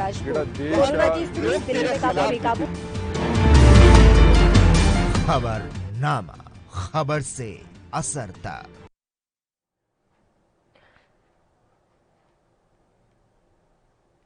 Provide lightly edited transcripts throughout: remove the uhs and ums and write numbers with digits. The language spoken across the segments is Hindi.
विराजपुर। कोरोना की स्थिति दिल्ली में काफी बेकाबू। खबरनामा, खबर से असर तक।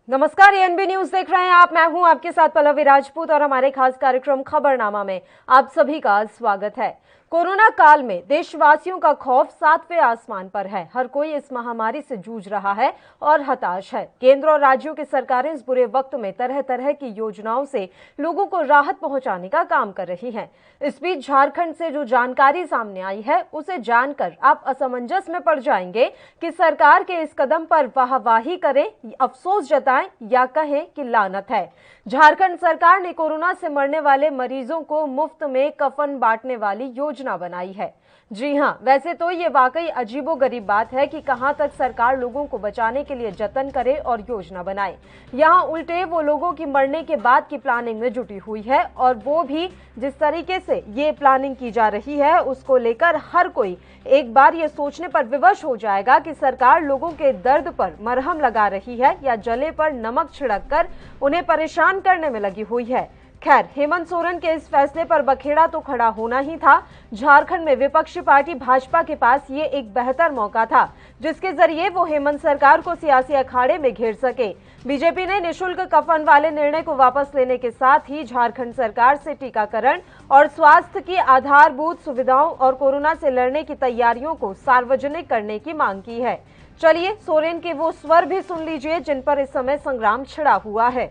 नमस्कार, एएनबी न्यूज देख रहे हैं आप। मैं हूं आपके साथ पल्लवी राजपूत और हमारे खास कार्यक्रम खबरनामा में आप सभी का स्वागत है। कोरोना काल में देशवासियों का खौफ 7वें आसमान पर है। हर कोई इस महामारी से जूझ रहा है और हताश है। केंद्र और राज्यों की सरकारें इस बुरे वक्त में तरह तरह की योजनाओं से लोगों को राहत पहुंचाने का काम कर रही हैं। इस बीच झारखंड से जो जानकारी सामने आई है उसे जानकर आप असमंजस में पड़ जाएंगे कि सरकार के इस कदम पर वाहवाही करें, अफसोस जताएं या कहें कि लानत है। झारखंड सरकार ने कोरोना से मरने वाले मरीजों को मुफ्त में कफन बांटने वाली योजना बनाई है। जी हां, वैसे तो ये वाकई अजीबोगरीब बात है कि कहां तक सरकार लोगों को बचाने के लिए जतन करे और योजना बनाए। यहां उल्टे वो लोगों की मरने के बाद की प्लानिंग में जुटी हुई है और वो भी जिस तरीके से ये प्लानिंग की जा रही है उसको लेकर हर कोई एक बार ये सोचने पर विवश हो जाएगा कि सरकार लोगों के दर्द पर मरहम लगा रही है या जले पर नमक छिड़ककर उन्हें परेशान करने में लगी हुई है। खैर, हेमंत सोरेन के इस फैसले पर बखेड़ा तो खड़ा होना ही था। झारखंड में विपक्षी पार्टी भाजपा के पास ये एक बेहतर मौका था जिसके जरिए वो हेमंत सरकार को सियासी अखाड़े में घेर सके। बीजेपी ने निःशुल्क कफन वाले निर्णय को वापस लेने के साथ ही झारखंड सरकार से टीकाकरण और स्वास्थ्य की आधारभूत सुविधाओं और कोरोना से लड़ने की तैयारियों को सार्वजनिक करने की मांग की है। चलिए सोरेन के वो स्वर भी सुन लीजिए जिन पर इस समय संग्राम छिड़ा हुआ है।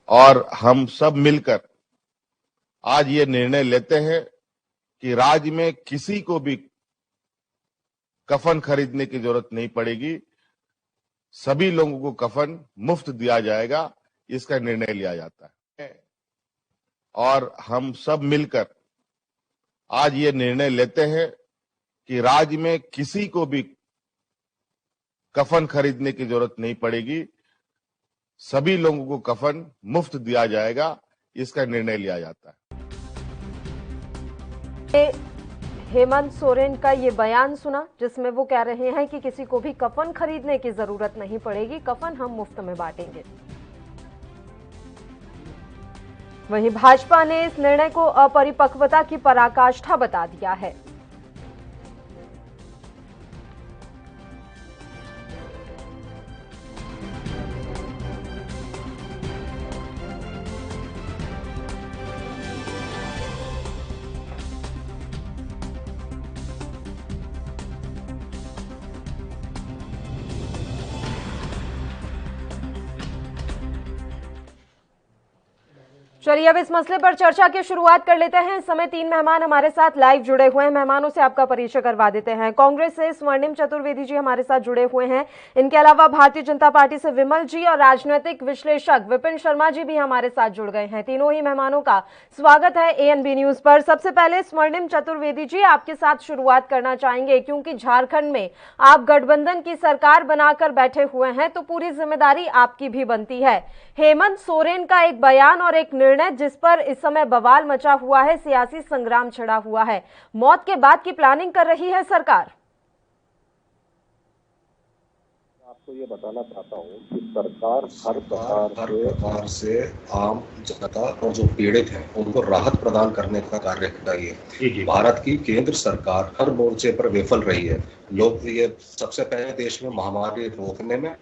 और हम सब मिलकर आज ये निर्णय लेते हैं कि राज्य में किसी को भी कफन खरीदने की जरूरत नहीं पड़ेगी। सभी लोगों को कफन मुफ्त दिया जाएगा, इसका निर्णय लिया जाता है। और हम सब मिलकर आज ये निर्णय लेते हैं कि राज्य में किसी को भी कफन खरीदने की जरूरत नहीं पड़ेगी। सभी लोगों को कफन मुफ्त दिया जाएगा, इसका निर्णय लिया जाता है। हेमंत सोरेन का ये बयान सुना जिसमें वो कह रहे हैं कि किसी को भी कफन खरीदने की जरूरत नहीं पड़ेगी, कफन हम मुफ्त में बांटेंगे। वहीं भाजपा ने इस निर्णय को अपरिपक्वता की पराकाष्ठा बता दिया है। चलिए अब इस मसले पर चर्चा की शुरुआत कर लेते हैं। इस समय 3 मेहमान हमारे साथ लाइव जुड़े हुए हैं। मेहमानों से आपका परिचय करवा देते हैं। कांग्रेस से स्वर्णिम चतुर्वेदी जी हमारे साथ जुड़े हुए हैं। इनके अलावा भारतीय जनता पार्टी से विमल जी और राजनीतिक विश्लेषक विपिन शर्मा जी भी हमारे साथ जुड़ गए हैं। तीनों ही मेहमानों का स्वागत है एएनबी न्यूज पर। सबसे पहले स्वर्णिम चतुर्वेदी जी, आपके साथ शुरुआत करना चाहेंगे क्योंकि झारखंड में आप गठबंधन की सरकार बनाकर बैठे हुए हैं तो पूरी जिम्मेदारी आपकी भी बनती है। हेमंत सोरेन का एक बयान और एक निर्णय जिस पर इस समय बवाल मचा हुआ है, सियासी संग्राम छिड़ा हुआ है। मौत के बाद की प्लानिंग कर रही है सरकार। आपको ये बताना चाहता हूँ कि सरकार हर प्रकार से आम जनता और जो पीड़ित हैं उनको राहत प्रदान करने का कार्य कर रही है। भारत की केंद्र सरकार हर मोर्चे पर विफल रही है। लोग ये सबसे पहले देश में महामारी रोकने में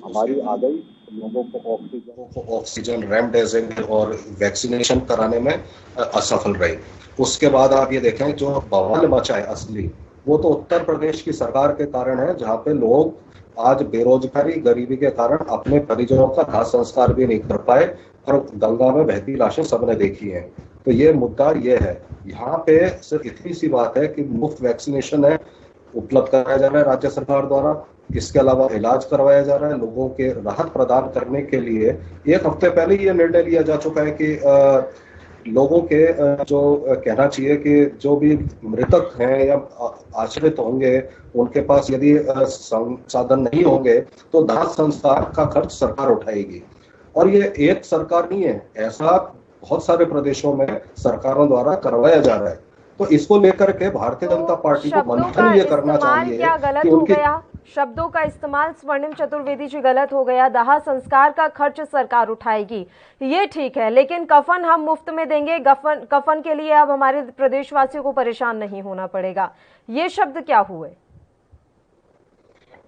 हमारी आ गई, लोगों को ऑक्सीजन, रेमडेसिविर और वैक्सीनेशन कराने में असफल रही। उसके बाद आप ये देखें जो बवाल मचा है असली, वो तो उत्तर प्रदेश की सरकार के कारण है, जहाँ पे लोग आज बेरोजगारी, गरीबी के कारण अपने परिजनों का दाह संस्कार भी नहीं कर पाए और गंगा में बहती लाशें सबने देखी हैं। तो ये मुद्दा ये है। यहाँ पे सिर्फ इतनी सी बात है कि मुफ्त वैक्सीनेशन है उपलब्ध कराया जा रहा है राज्य सरकार द्वारा। इसके अलावा इलाज करवाया जा रहा है। लोगों के राहत प्रदान करने के लिए 1 हफ्ते पहले ये निर्णय लिया जा चुका है कि लोगों के जो कहना चाहिए कि जो भी मृतक हैं या आश्रित होंगे उनके पास यदि संसाधन नहीं होंगे तो दाह संस्कार का खर्च सरकार उठाएगी। और ये एक सरकार नहीं है, ऐसा बहुत सारे प्रदेशों में सरकारों द्वारा करवाया जा रहा है। तो इसको लेकर के भारतीय जनता पार्टी को मंथन ये करना चाहिए क्या गलत कि हो गया? शब्दों का इस्तेमाल स्वर्णिम चतुर्वेदी जी गलत हो गया। दाह संस्कार का खर्च सरकार उठाएगी, ये ठीक है, लेकिन कफन हम मुफ्त में देंगे, कफन के लिए अब हमारे प्रदेशवासियों को परेशान नहीं होना पड़ेगा, ये शब्द क्या हुए?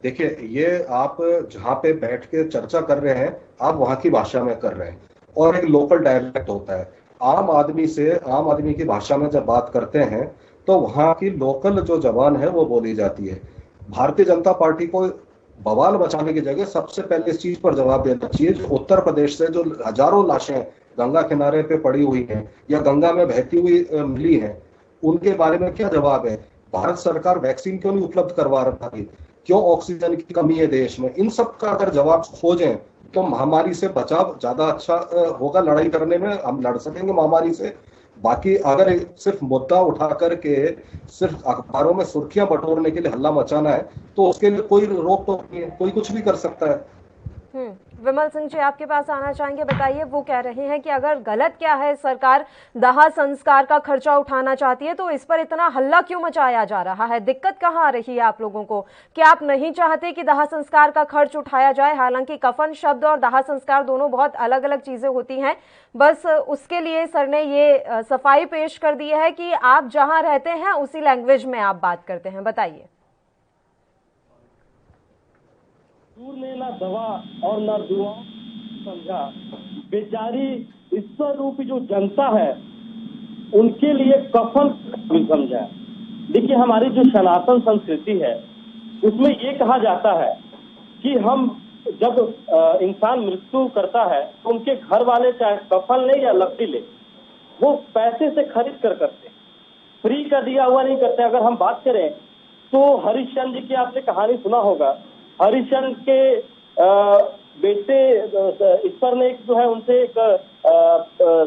देखिए, ये आप जहाँ पे बैठ के चर्चा कर रहे हैं, आप वहां की भाषा में कर रहे हैं और एक लोकल डायलेक्ट होता है। आम आदमी की भाषा में जब बात करते हैं तो वहां की लोकल जो जबान है वो बोली जाती है। भारतीय जनता पार्टी को बवाल मचाने की जगह सबसे पहले इस चीज पर जवाब देना चाहिए, जो उत्तर प्रदेश से जो हजारों लाशें गंगा किनारे पे पड़ी हुई हैं या गंगा में बहती हुई मिली हैं, उनके बारे में क्या जवाब है? भारत सरकार वैक्सीन क्यों नहीं उपलब्ध करवा रही? क्यों ऑक्सीजन की कमी है देश में? इन सब का अगर जवाब खोजें तो महामारी से बचाव ज्यादा अच्छा होगा। लड़ाई करने में हम लड़ सकेंगे महामारी से। बाकी अगर सिर्फ मुद्दा उठा करके सिर्फ अखबारों में सुर्खियां बटोरने के लिए हल्ला मचाना है तो उसके लिए कोई रोक टोक नहीं है, कोई कुछ भी कर सकता है। विमल सिंह जी आपके पास आना चाहेंगे, बताइए। वो कह रहे हैं कि अगर गलत क्या है, सरकार दाह संस्कार का खर्चा उठाना चाहती है तो इस पर इतना हल्ला क्यों मचाया जा रहा है? दिक्कत कहाँ आ रही है आप लोगों को? क्या आप नहीं चाहते कि दाह संस्कार का खर्च उठाया जाए? हालांकि कफन शब्द और दाह संस्कार दोनों बहुत अलग अलग चीजें होती हैं, बस उसके लिए सर ने ये सफाई पेश कर दी है कि आप जहां रहते हैं उसी लैंग्वेज में आप बात करते हैं। बताइए। दूर ने ना दवा और ना दुआ समझा, बेचारी ईश्वर रूपी जो जनता है उनके लिए कफन भी समझा। देखिए, हमारी जो सनातन संस्कृति है उसमें ये कहा जाता है कि हम जब इंसान मृत्यु करता है तो उनके घर वाले चाहे कफन ले या लकड़ी ले, वो पैसे से खरीद कर करते हैं, फ्री का दिया हुआ नहीं करते। अगर हम बात करें तो हरिश्चंद्र जी की आपने कहानी सुना होगा। हरिश्चंद्र के बेटे ईश्वर ने जो है उनसे एक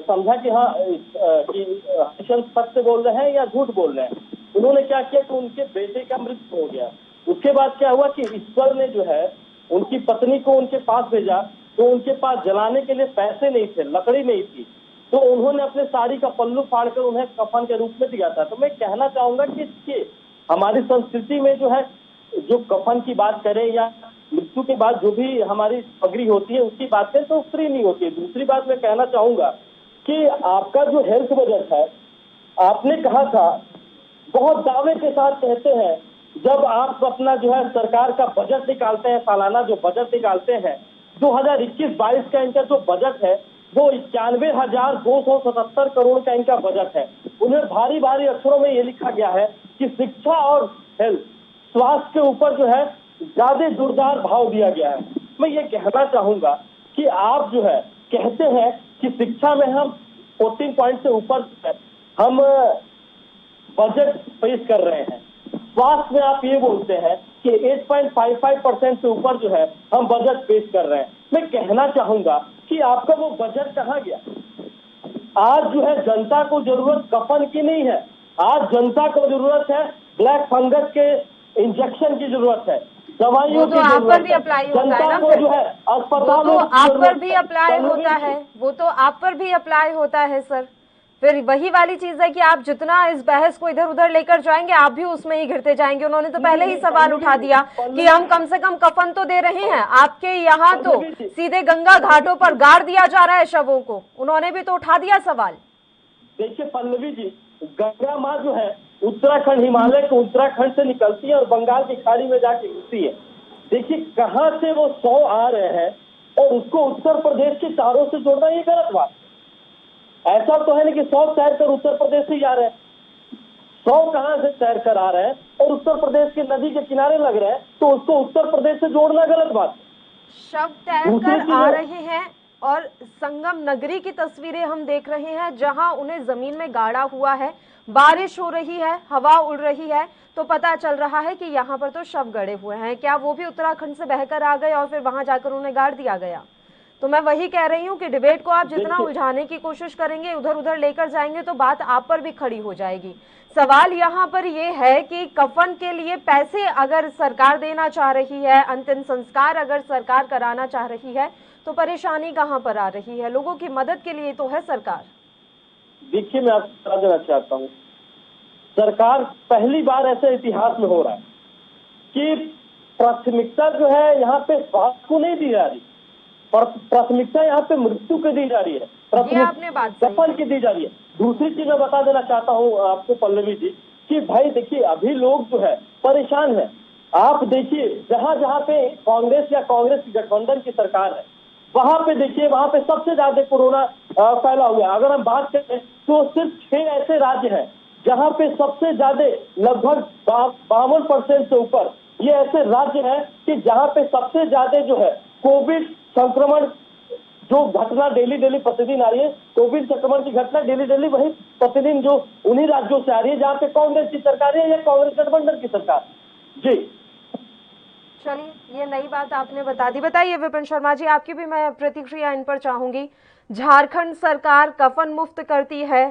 समझा कि हाँ कि हरिश्चंद्र सत्य बोल रहे हैं या झूठ बोल रहे हैं। उन्होंने क्या किया कि उनके बेटे का मृत्यु हो गया। उसके बाद क्या हुआ कि ईश्वर ने जो है उनकी पत्नी को उनके पास भेजा, तो उनके पास जलाने के लिए पैसे नहीं थे, लकड़ी नहीं थी, तो उन्होंने अपने साड़ी का पल्लू फाड़कर उन्हें कफन के रूप में दिया था। तो मैं कहना चाहूंगा कि हमारी संस्कृति में जो है, जो कफन की बात करें या मृत्यु के बाद जो भी हमारी सामग्री होती है उसकी बात करें तो फ्री नहीं होती है। दूसरी बात मैं कहना चाहूंगा कि आपका जो हेल्थ बजट है, आपने कहा था, बहुत दावे के साथ कहते हैं, जब आप अपना जो है सरकार का बजट निकालते हैं, सालाना जो बजट निकालते हैं 2021-22 का इनका जो बजट है वो 91,277 करोड़ का इनका बजट है। उन्हें भारी भारी अक्षरों में ये लिखा गया है कि शिक्षा और हेल्थ, स्वास्थ्य के ऊपर जो है ज्यादा जोरदार भाव दिया गया है। मैं ये कहना चाहूंगा कि आप जो है कहते हैं कि शिक्षा में हम 14 पॉइंट से ऊपर हम बजट पेश कर रहे हैं, स्वास्थ्य में आप ये बोलते हैं कि 8.55% से ऊपर जो है हम बजट पेश कर रहे हैं। मैं कहना चाहूंगा कि आपका वो बजट कहाँ गया? आज जो है जनता को जरूरत कफन की नहीं है, आज जनता को जरूरत है ब्लैक फंगस के इंजेक्शन की जरूरत है, दवाइयों की आप पर भी अप्लाई होता है ना, जो है अस्पतालों आप पर भी अप्लाई होता है, वो तो आप पर भी अप्लाई होता है सर। फिर वही वाली चीज है कि आप जितना इस बहस को इधर उधर लेकर जाएंगे आप भी उसमें ही घिरते जाएंगे। उन्होंने तो पहले ही सवाल उठा दिया कि हम कम से कम कफन तो दे रहे हैं, आपके यहाँ तो सीधे गंगा घाटों पर गाड़ दिया जा रहा है शवों को। उन्होंने भी तो उठा दिया सवाल। देखिए पल्लवी जी, गंगा माँ जो है उत्तराखंड, हिमालय के उत्तराखंड से निकलती है और बंगाल की खाड़ी में जाके घुसती है। देखिए कहाँ से वो 100 आ रहे हैं और उसको उत्तर प्रदेश के चारों से जोड़ना ये गलत बात। ऐसा तो है नहीं कि 100 तैर कर उत्तर प्रदेश से ही आ रहे हैं, 100 कहाँ से तैर कर आ रहे हैं और उत्तर प्रदेश के नदी के किनारे लग रहे हैं, तो उसको उत्तर प्रदेश से जोड़ना गलत बात। शव तैर कर आ रहे हैं और संगम नगरी की तस्वीरें हम देख रहे हैं जहां उन्हें जमीन में गाड़ा हुआ है, बारिश हो रही है, हवा उड़ रही है, तो पता चल रहा है कि यहाँ पर तो शव गड़े हुए हैं। क्या वो भी उत्तराखंड से बहकर आ गए और फिर वहां जाकर उन्हें गाड़ दिया गया? तो मैं वही कह रही हूँ कि डिबेट को आप जितना उलझाने की कोशिश करेंगे, उधर उधर लेकर जाएंगे तो बात आप पर भी खड़ी हो जाएगी। सवाल यहाँ पर ये है कि कफन के लिए पैसे अगर सरकार देना चाह रही है, अंतिम संस्कार अगर सरकार कराना चाह रही है, तो परेशानी कहाँ पर आ रही है? लोगों की मदद के लिए तो है सरकार। देखिए मैं आपको बता देना चाहता हूँ, सरकार पहली बार ऐसे इतिहास में हो रहा है कि प्राथमिकता जो है यहाँ पे स्वास्थ्य को नहीं दी जा रही, प्राथमिकता यहाँ पे मृत्यु को दी जा रही है, कफन की दी जा रही है। दूसरी चीज मैं बता देना चाहता हूँ आपको पल्लवी जी कि भाई देखिए अभी लोग जो है परेशान है। आप देखिए जहाँ जहाँ पे कांग्रेस या कांग्रेस की गठबंधन की सरकार है वहां पे देखिए वहां पे सबसे ज्यादा कोरोना फैला हुआ है। अगर हम बात करें तो सिर्फ 6 ऐसे राज्य हैं जहां पे सबसे ज्यादा लगभग 52% से ऊपर ये ऐसे राज्य हैं कि जहां पे सबसे ज्यादा जो है कोविड संक्रमण जो घटना डेली प्रतिदिन आ रही है, कोविड संक्रमण की घटना डेली वही प्रतिदिन जो उन्हीं राज्यों से आ रही है जहां पे कांग्रेस की सरकार है या कांग्रेस गठबंधन की सरकार। जी चलिए, ये नई बात आपने बता दी। बताइए विपिन शर्मा जी, आपकी भी मैं प्रतिक्रिया इन पर चाहूंगी। झारखंड सरकार कफन मुफ्त करती है,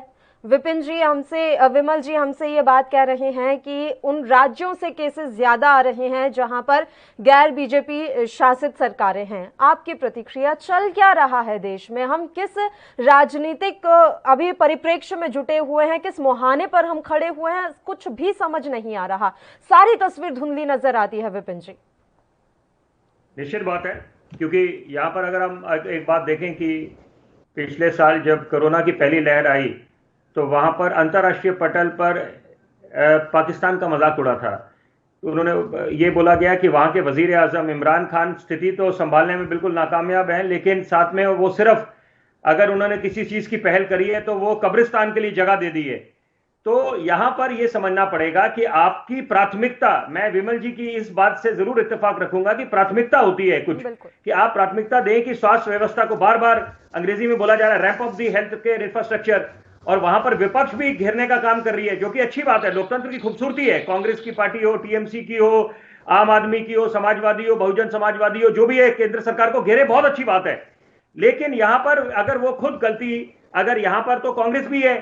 विपिन जी हमसे, विमल जी हमसे ये बात कह रहे हैं कि उन राज्यों से केसेस ज्यादा आ रहे हैं जहां पर गैर बीजेपी शासित सरकारें हैं। आपकी प्रतिक्रिया, चल क्या रहा है देश में? हम किस राजनीतिक अभी परिप्रेक्ष्य में जुटे हुए हैं, किस मुहाने पर हम खड़े हुए हैं, कुछ भी समझ नहीं आ रहा। सारी तस्वीर धुंधली नजर आती है विपिन जी। निश्चित बात है, क्योंकि यहाँ पर अगर हम एक बात देखें कि पिछले साल जब कोरोना की पहली लहर आई तो वहाँ पर अंतर्राष्ट्रीय पटल पर पाकिस्तान का मजाक उड़ा था। उन्होंने ये बोला गया कि वहाँ के वजीर आजम इमरान खान स्थिति तो संभालने में बिल्कुल नाकामयाब हैं, लेकिन साथ में वो सिर्फ अगर उन्होंने किसी चीज़ की पहल करी है तो वो कब्रिस्तान के लिए जगह दे दी है। तो यहां पर यह समझना पड़ेगा कि आपकी प्राथमिकता, मैं विमल जी की इस बात से जरूर इत्तेफाक रखूंगा कि प्राथमिकता होती है कुछ, कि आप प्राथमिकता दें कि स्वास्थ्य व्यवस्था को, बार बार अंग्रेजी में बोला जा रहा है ramp of the health care infrastructure, और वहां पर विपक्ष भी घेरने का काम कर रही है, जो कि अच्छी बात है, लोकतंत्र की खूबसूरती है। कांग्रेस की पार्टी हो, टीएमसी की हो, आम आदमी की हो, समाजवादी हो, बहुजन समाजवादी हो, जो भी है, केंद्र सरकार को घेरे, बहुत अच्छी बात है। लेकिन यहां पर अगर वो खुद गलती, अगर यहां पर तो कांग्रेस भी है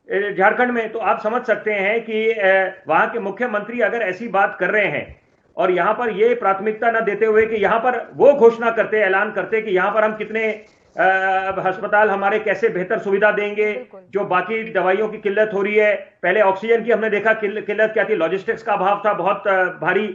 झारखंड में, तो आप समझ सकते हैं कि वहां के मुख्यमंत्री अगर ऐसी बात कर रहे हैं और यहां पर ये प्राथमिकता ना देते हुए कि यहां पर वो घोषणा करते, ऐलान करते कि यहां पर हम कितने अस्पताल हमारे कैसे बेहतर सुविधा देंगे, जो बाकी दवाइयों की किल्लत हो रही है, पहले ऑक्सीजन की हमने देखा किल्लत क्या थी, लॉजिस्टिक्स का अभाव था बहुत भारी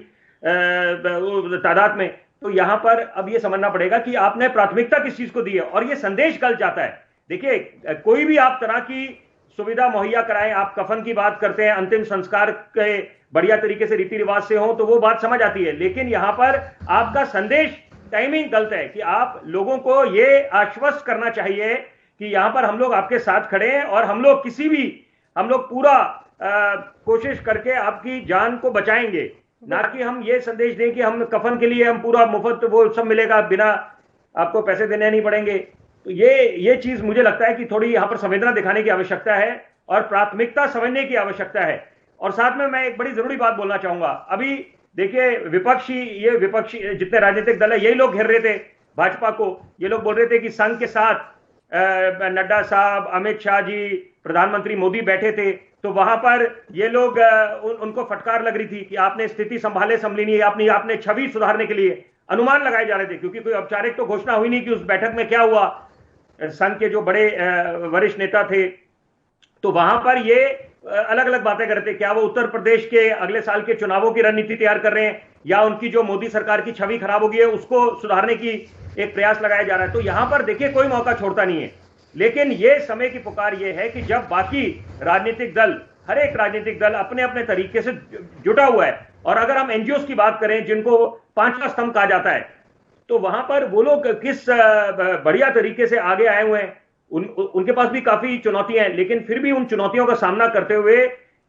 तादाद में। तो यहां पर अब ये समझना पड़ेगा कि आपने प्राथमिकता किस चीज को दी है, और ये संदेश गलत जाता है। देखिए, कोई भी आप तरह की सुविधा मुहैया कराएं, आप कफन की बात करते हैं, अंतिम संस्कार के बढ़िया तरीके से रीति रिवाज से हो तो वो बात समझ आती है, लेकिन यहां पर आपका संदेश, टाइमिंग गलत है कि आप लोगों को ये आश्वस्त करना चाहिए कि यहां पर हम लोग आपके साथ खड़े हैं और हम लोग पूरा कोशिश करके आपकी जान को बचाएंगे, ना कि हम ये संदेश दें कि हम कफन के लिए हम पूरा मुफ्त वो सब मिलेगा, बिना आपको पैसे देने नहीं पड़ेंगे। तो ये चीज मुझे लगता है कि थोड़ी यहां पर संवेदना दिखाने की आवश्यकता है और प्राथमिकता समझने की आवश्यकता है। और साथ में मैं एक बड़ी जरूरी बात बोलना चाहूंगा। अभी देखिए, विपक्षी जितने राजनीतिक दल है, यही लोग घेर रहे थे भाजपा को, ये लोग बोल रहे थे कि संघ के साथ नड्डा साहब, अमित शाह जी, प्रधानमंत्री मोदी बैठे थे, तो वहां पर ये लोग उनको फटकार लग रही थी कि आपने स्थिति संभाले संभली नहीं, आपने छवि सुधारने के लिए अनुमान लगाए जा रहे थे, क्योंकि कोई औपचारिक तो घोषणा हुई नहीं कि उस बैठक में क्या हुआ। संघ के जो बड़े वरिष्ठ नेता थे, तो वहां पर ये अलग अलग बातें कर रहे थे, क्या वो उत्तर प्रदेश के अगले साल के चुनावों की रणनीति तैयार कर रहे हैं, या उनकी जो मोदी सरकार की छवि खराब हो गई है उसको सुधारने की एक प्रयास लगाया जा रहा है। तो यहां पर देखिए, कोई मौका छोड़ता नहीं है, लेकिन ये समय की पुकार ये है कि जब बाकी राजनीतिक दल, हर एक राजनीतिक दल अपने अपने तरीके से जुटा हुआ है, और अगर हम एनजीओ की बात करें जिनको पांचवा स्तंभ कहा जाता है, तो वहां पर वो लोग किस बढ़िया तरीके से आगे आए हुए हैं। उनके पास भी काफी चुनौतियां हैं, लेकिन फिर भी उन चुनौतियों का सामना करते हुए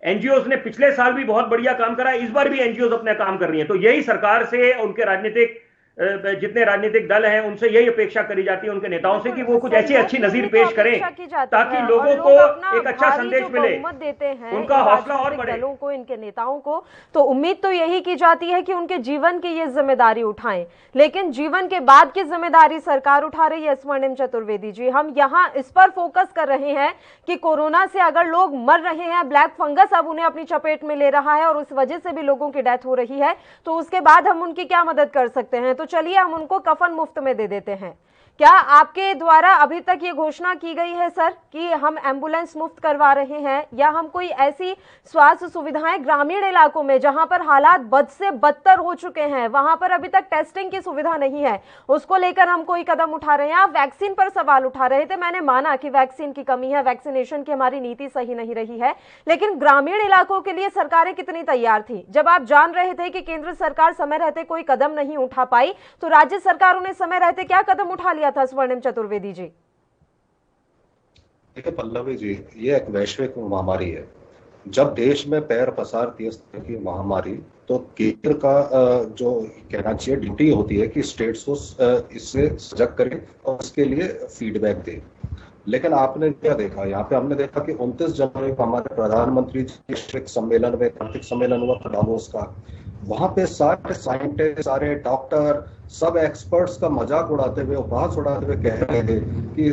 एनजीओ ने पिछले साल भी बहुत बढ़िया काम करा, इस बार भी एनजीओ अपने काम कर रही है। तो यही सरकार से, उनके जितने राजनीतिक दल हैं, उनसे यही अपेक्षा करी जाती है, उनके नेताओं से, कि वो कुछ ऐसी अच्छी नजीर पेश करें ताकि लोगों को एक अच्छा संदेश मिले, देते हैं उनका हौसला और बढ़े। दलों को, इनके नेताओं को तो उम्मीद तो यही की जाती है कि उनके जीवन की ये जिम्मेदारी उठाएं, लेकिन जीवन के बाद की जिम्मेदारी सरकार उठा रही है। स्वर्णिम चतुर्वेदी जी, हम यहाँ इस पर फोकस कर रहे हैं कि कोरोना से अगर लोग मर रहे हैं, ब्लैक फंगस अब उन्हें अपनी चपेट में ले रहा है और उस वजह से भी लोगों की डेथ हो रही है, तो उसके बाद हम उनकी क्या मदद कर सकते हैं? तो चलिए हम उनको कफन मुफ्त में दे देते हैं, क्या आपके द्वारा अभी तक ये घोषणा की गई है सर कि हम एम्बुलेंस मुफ्त करवा रहे हैं, या हम कोई ऐसी स्वास्थ्य सुविधाएं ग्रामीण इलाकों में जहां पर हालात बद से बदतर हो चुके हैं, वहां पर अभी तक टेस्टिंग की सुविधा नहीं है, उसको लेकर हम कोई कदम उठा रहे हैं? आप वैक्सीन पर सवाल उठा रहे थे, मैंने माना कि वैक्सीन की कमी है, वैक्सीनेशन की हमारी नीति सही नहीं रही है, लेकिन ग्रामीण इलाकों के लिए सरकारें कितनी तैयार थी? जब आप जान रहे थे कि केंद्र सरकार समय रहते कोई कदम नहीं उठा पाई, तो राज्य सरकारों ने समय रहते क्या कदम उठा लिया था स्वर्णिम चतुर्वेदी जी? देखिए पल्लवी जी, ये एक वैश्विक महामारी है। जब देश में पैर पसारती है इस तरह की महामारी, तो केंद्र का जो कहना चाहिए ड्यूटी होती है कि स्टेट्स को इससे सजग करे और इसके लिए फीडबैक दे। लेकिन आपने क्या देखा, यहाँ पे हमने देखा कि 29 जनवरी को हमारे प्रधानमंत्री वैश्विक सम्मेलन में, आर्थिक सम्मेलन हुआ था डावोस का, वहां पे सारे साइंटिस्ट, सारे डॉक्टर, सब एक्सपर्ट्स का मजाक उड़ाते हुए, उपहास उड़ाते हुए कह रहे थे कि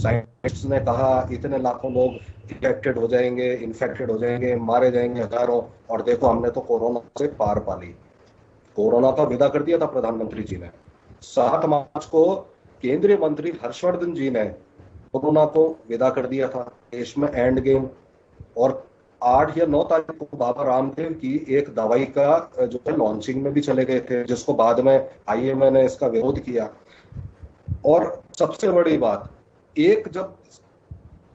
साइंटिस्ट ने कहा इतने लाखों लोग इन्फेक्टेड हो जाएंगे, मारे जाएंगे हजारों, और देखो हमने तो कोरोना से पार पा ली। कोरोना का विदा कर दिया था प्रधानमंत्री जी ने। 7 मार्च को केंद्रीय मंत्री हर्षवर्धन जी ने कोरोना को विदा कर दिया था, देश में एंड गेम। और 8 या 9 तारीख को बाबा रामदेव की एक दवाई का जो है लॉन्चिंग में भी चले गए थे, जिसको बाद में आईएमए ने इसका विरोध किया। और सबसे बड़ी बात, एक जब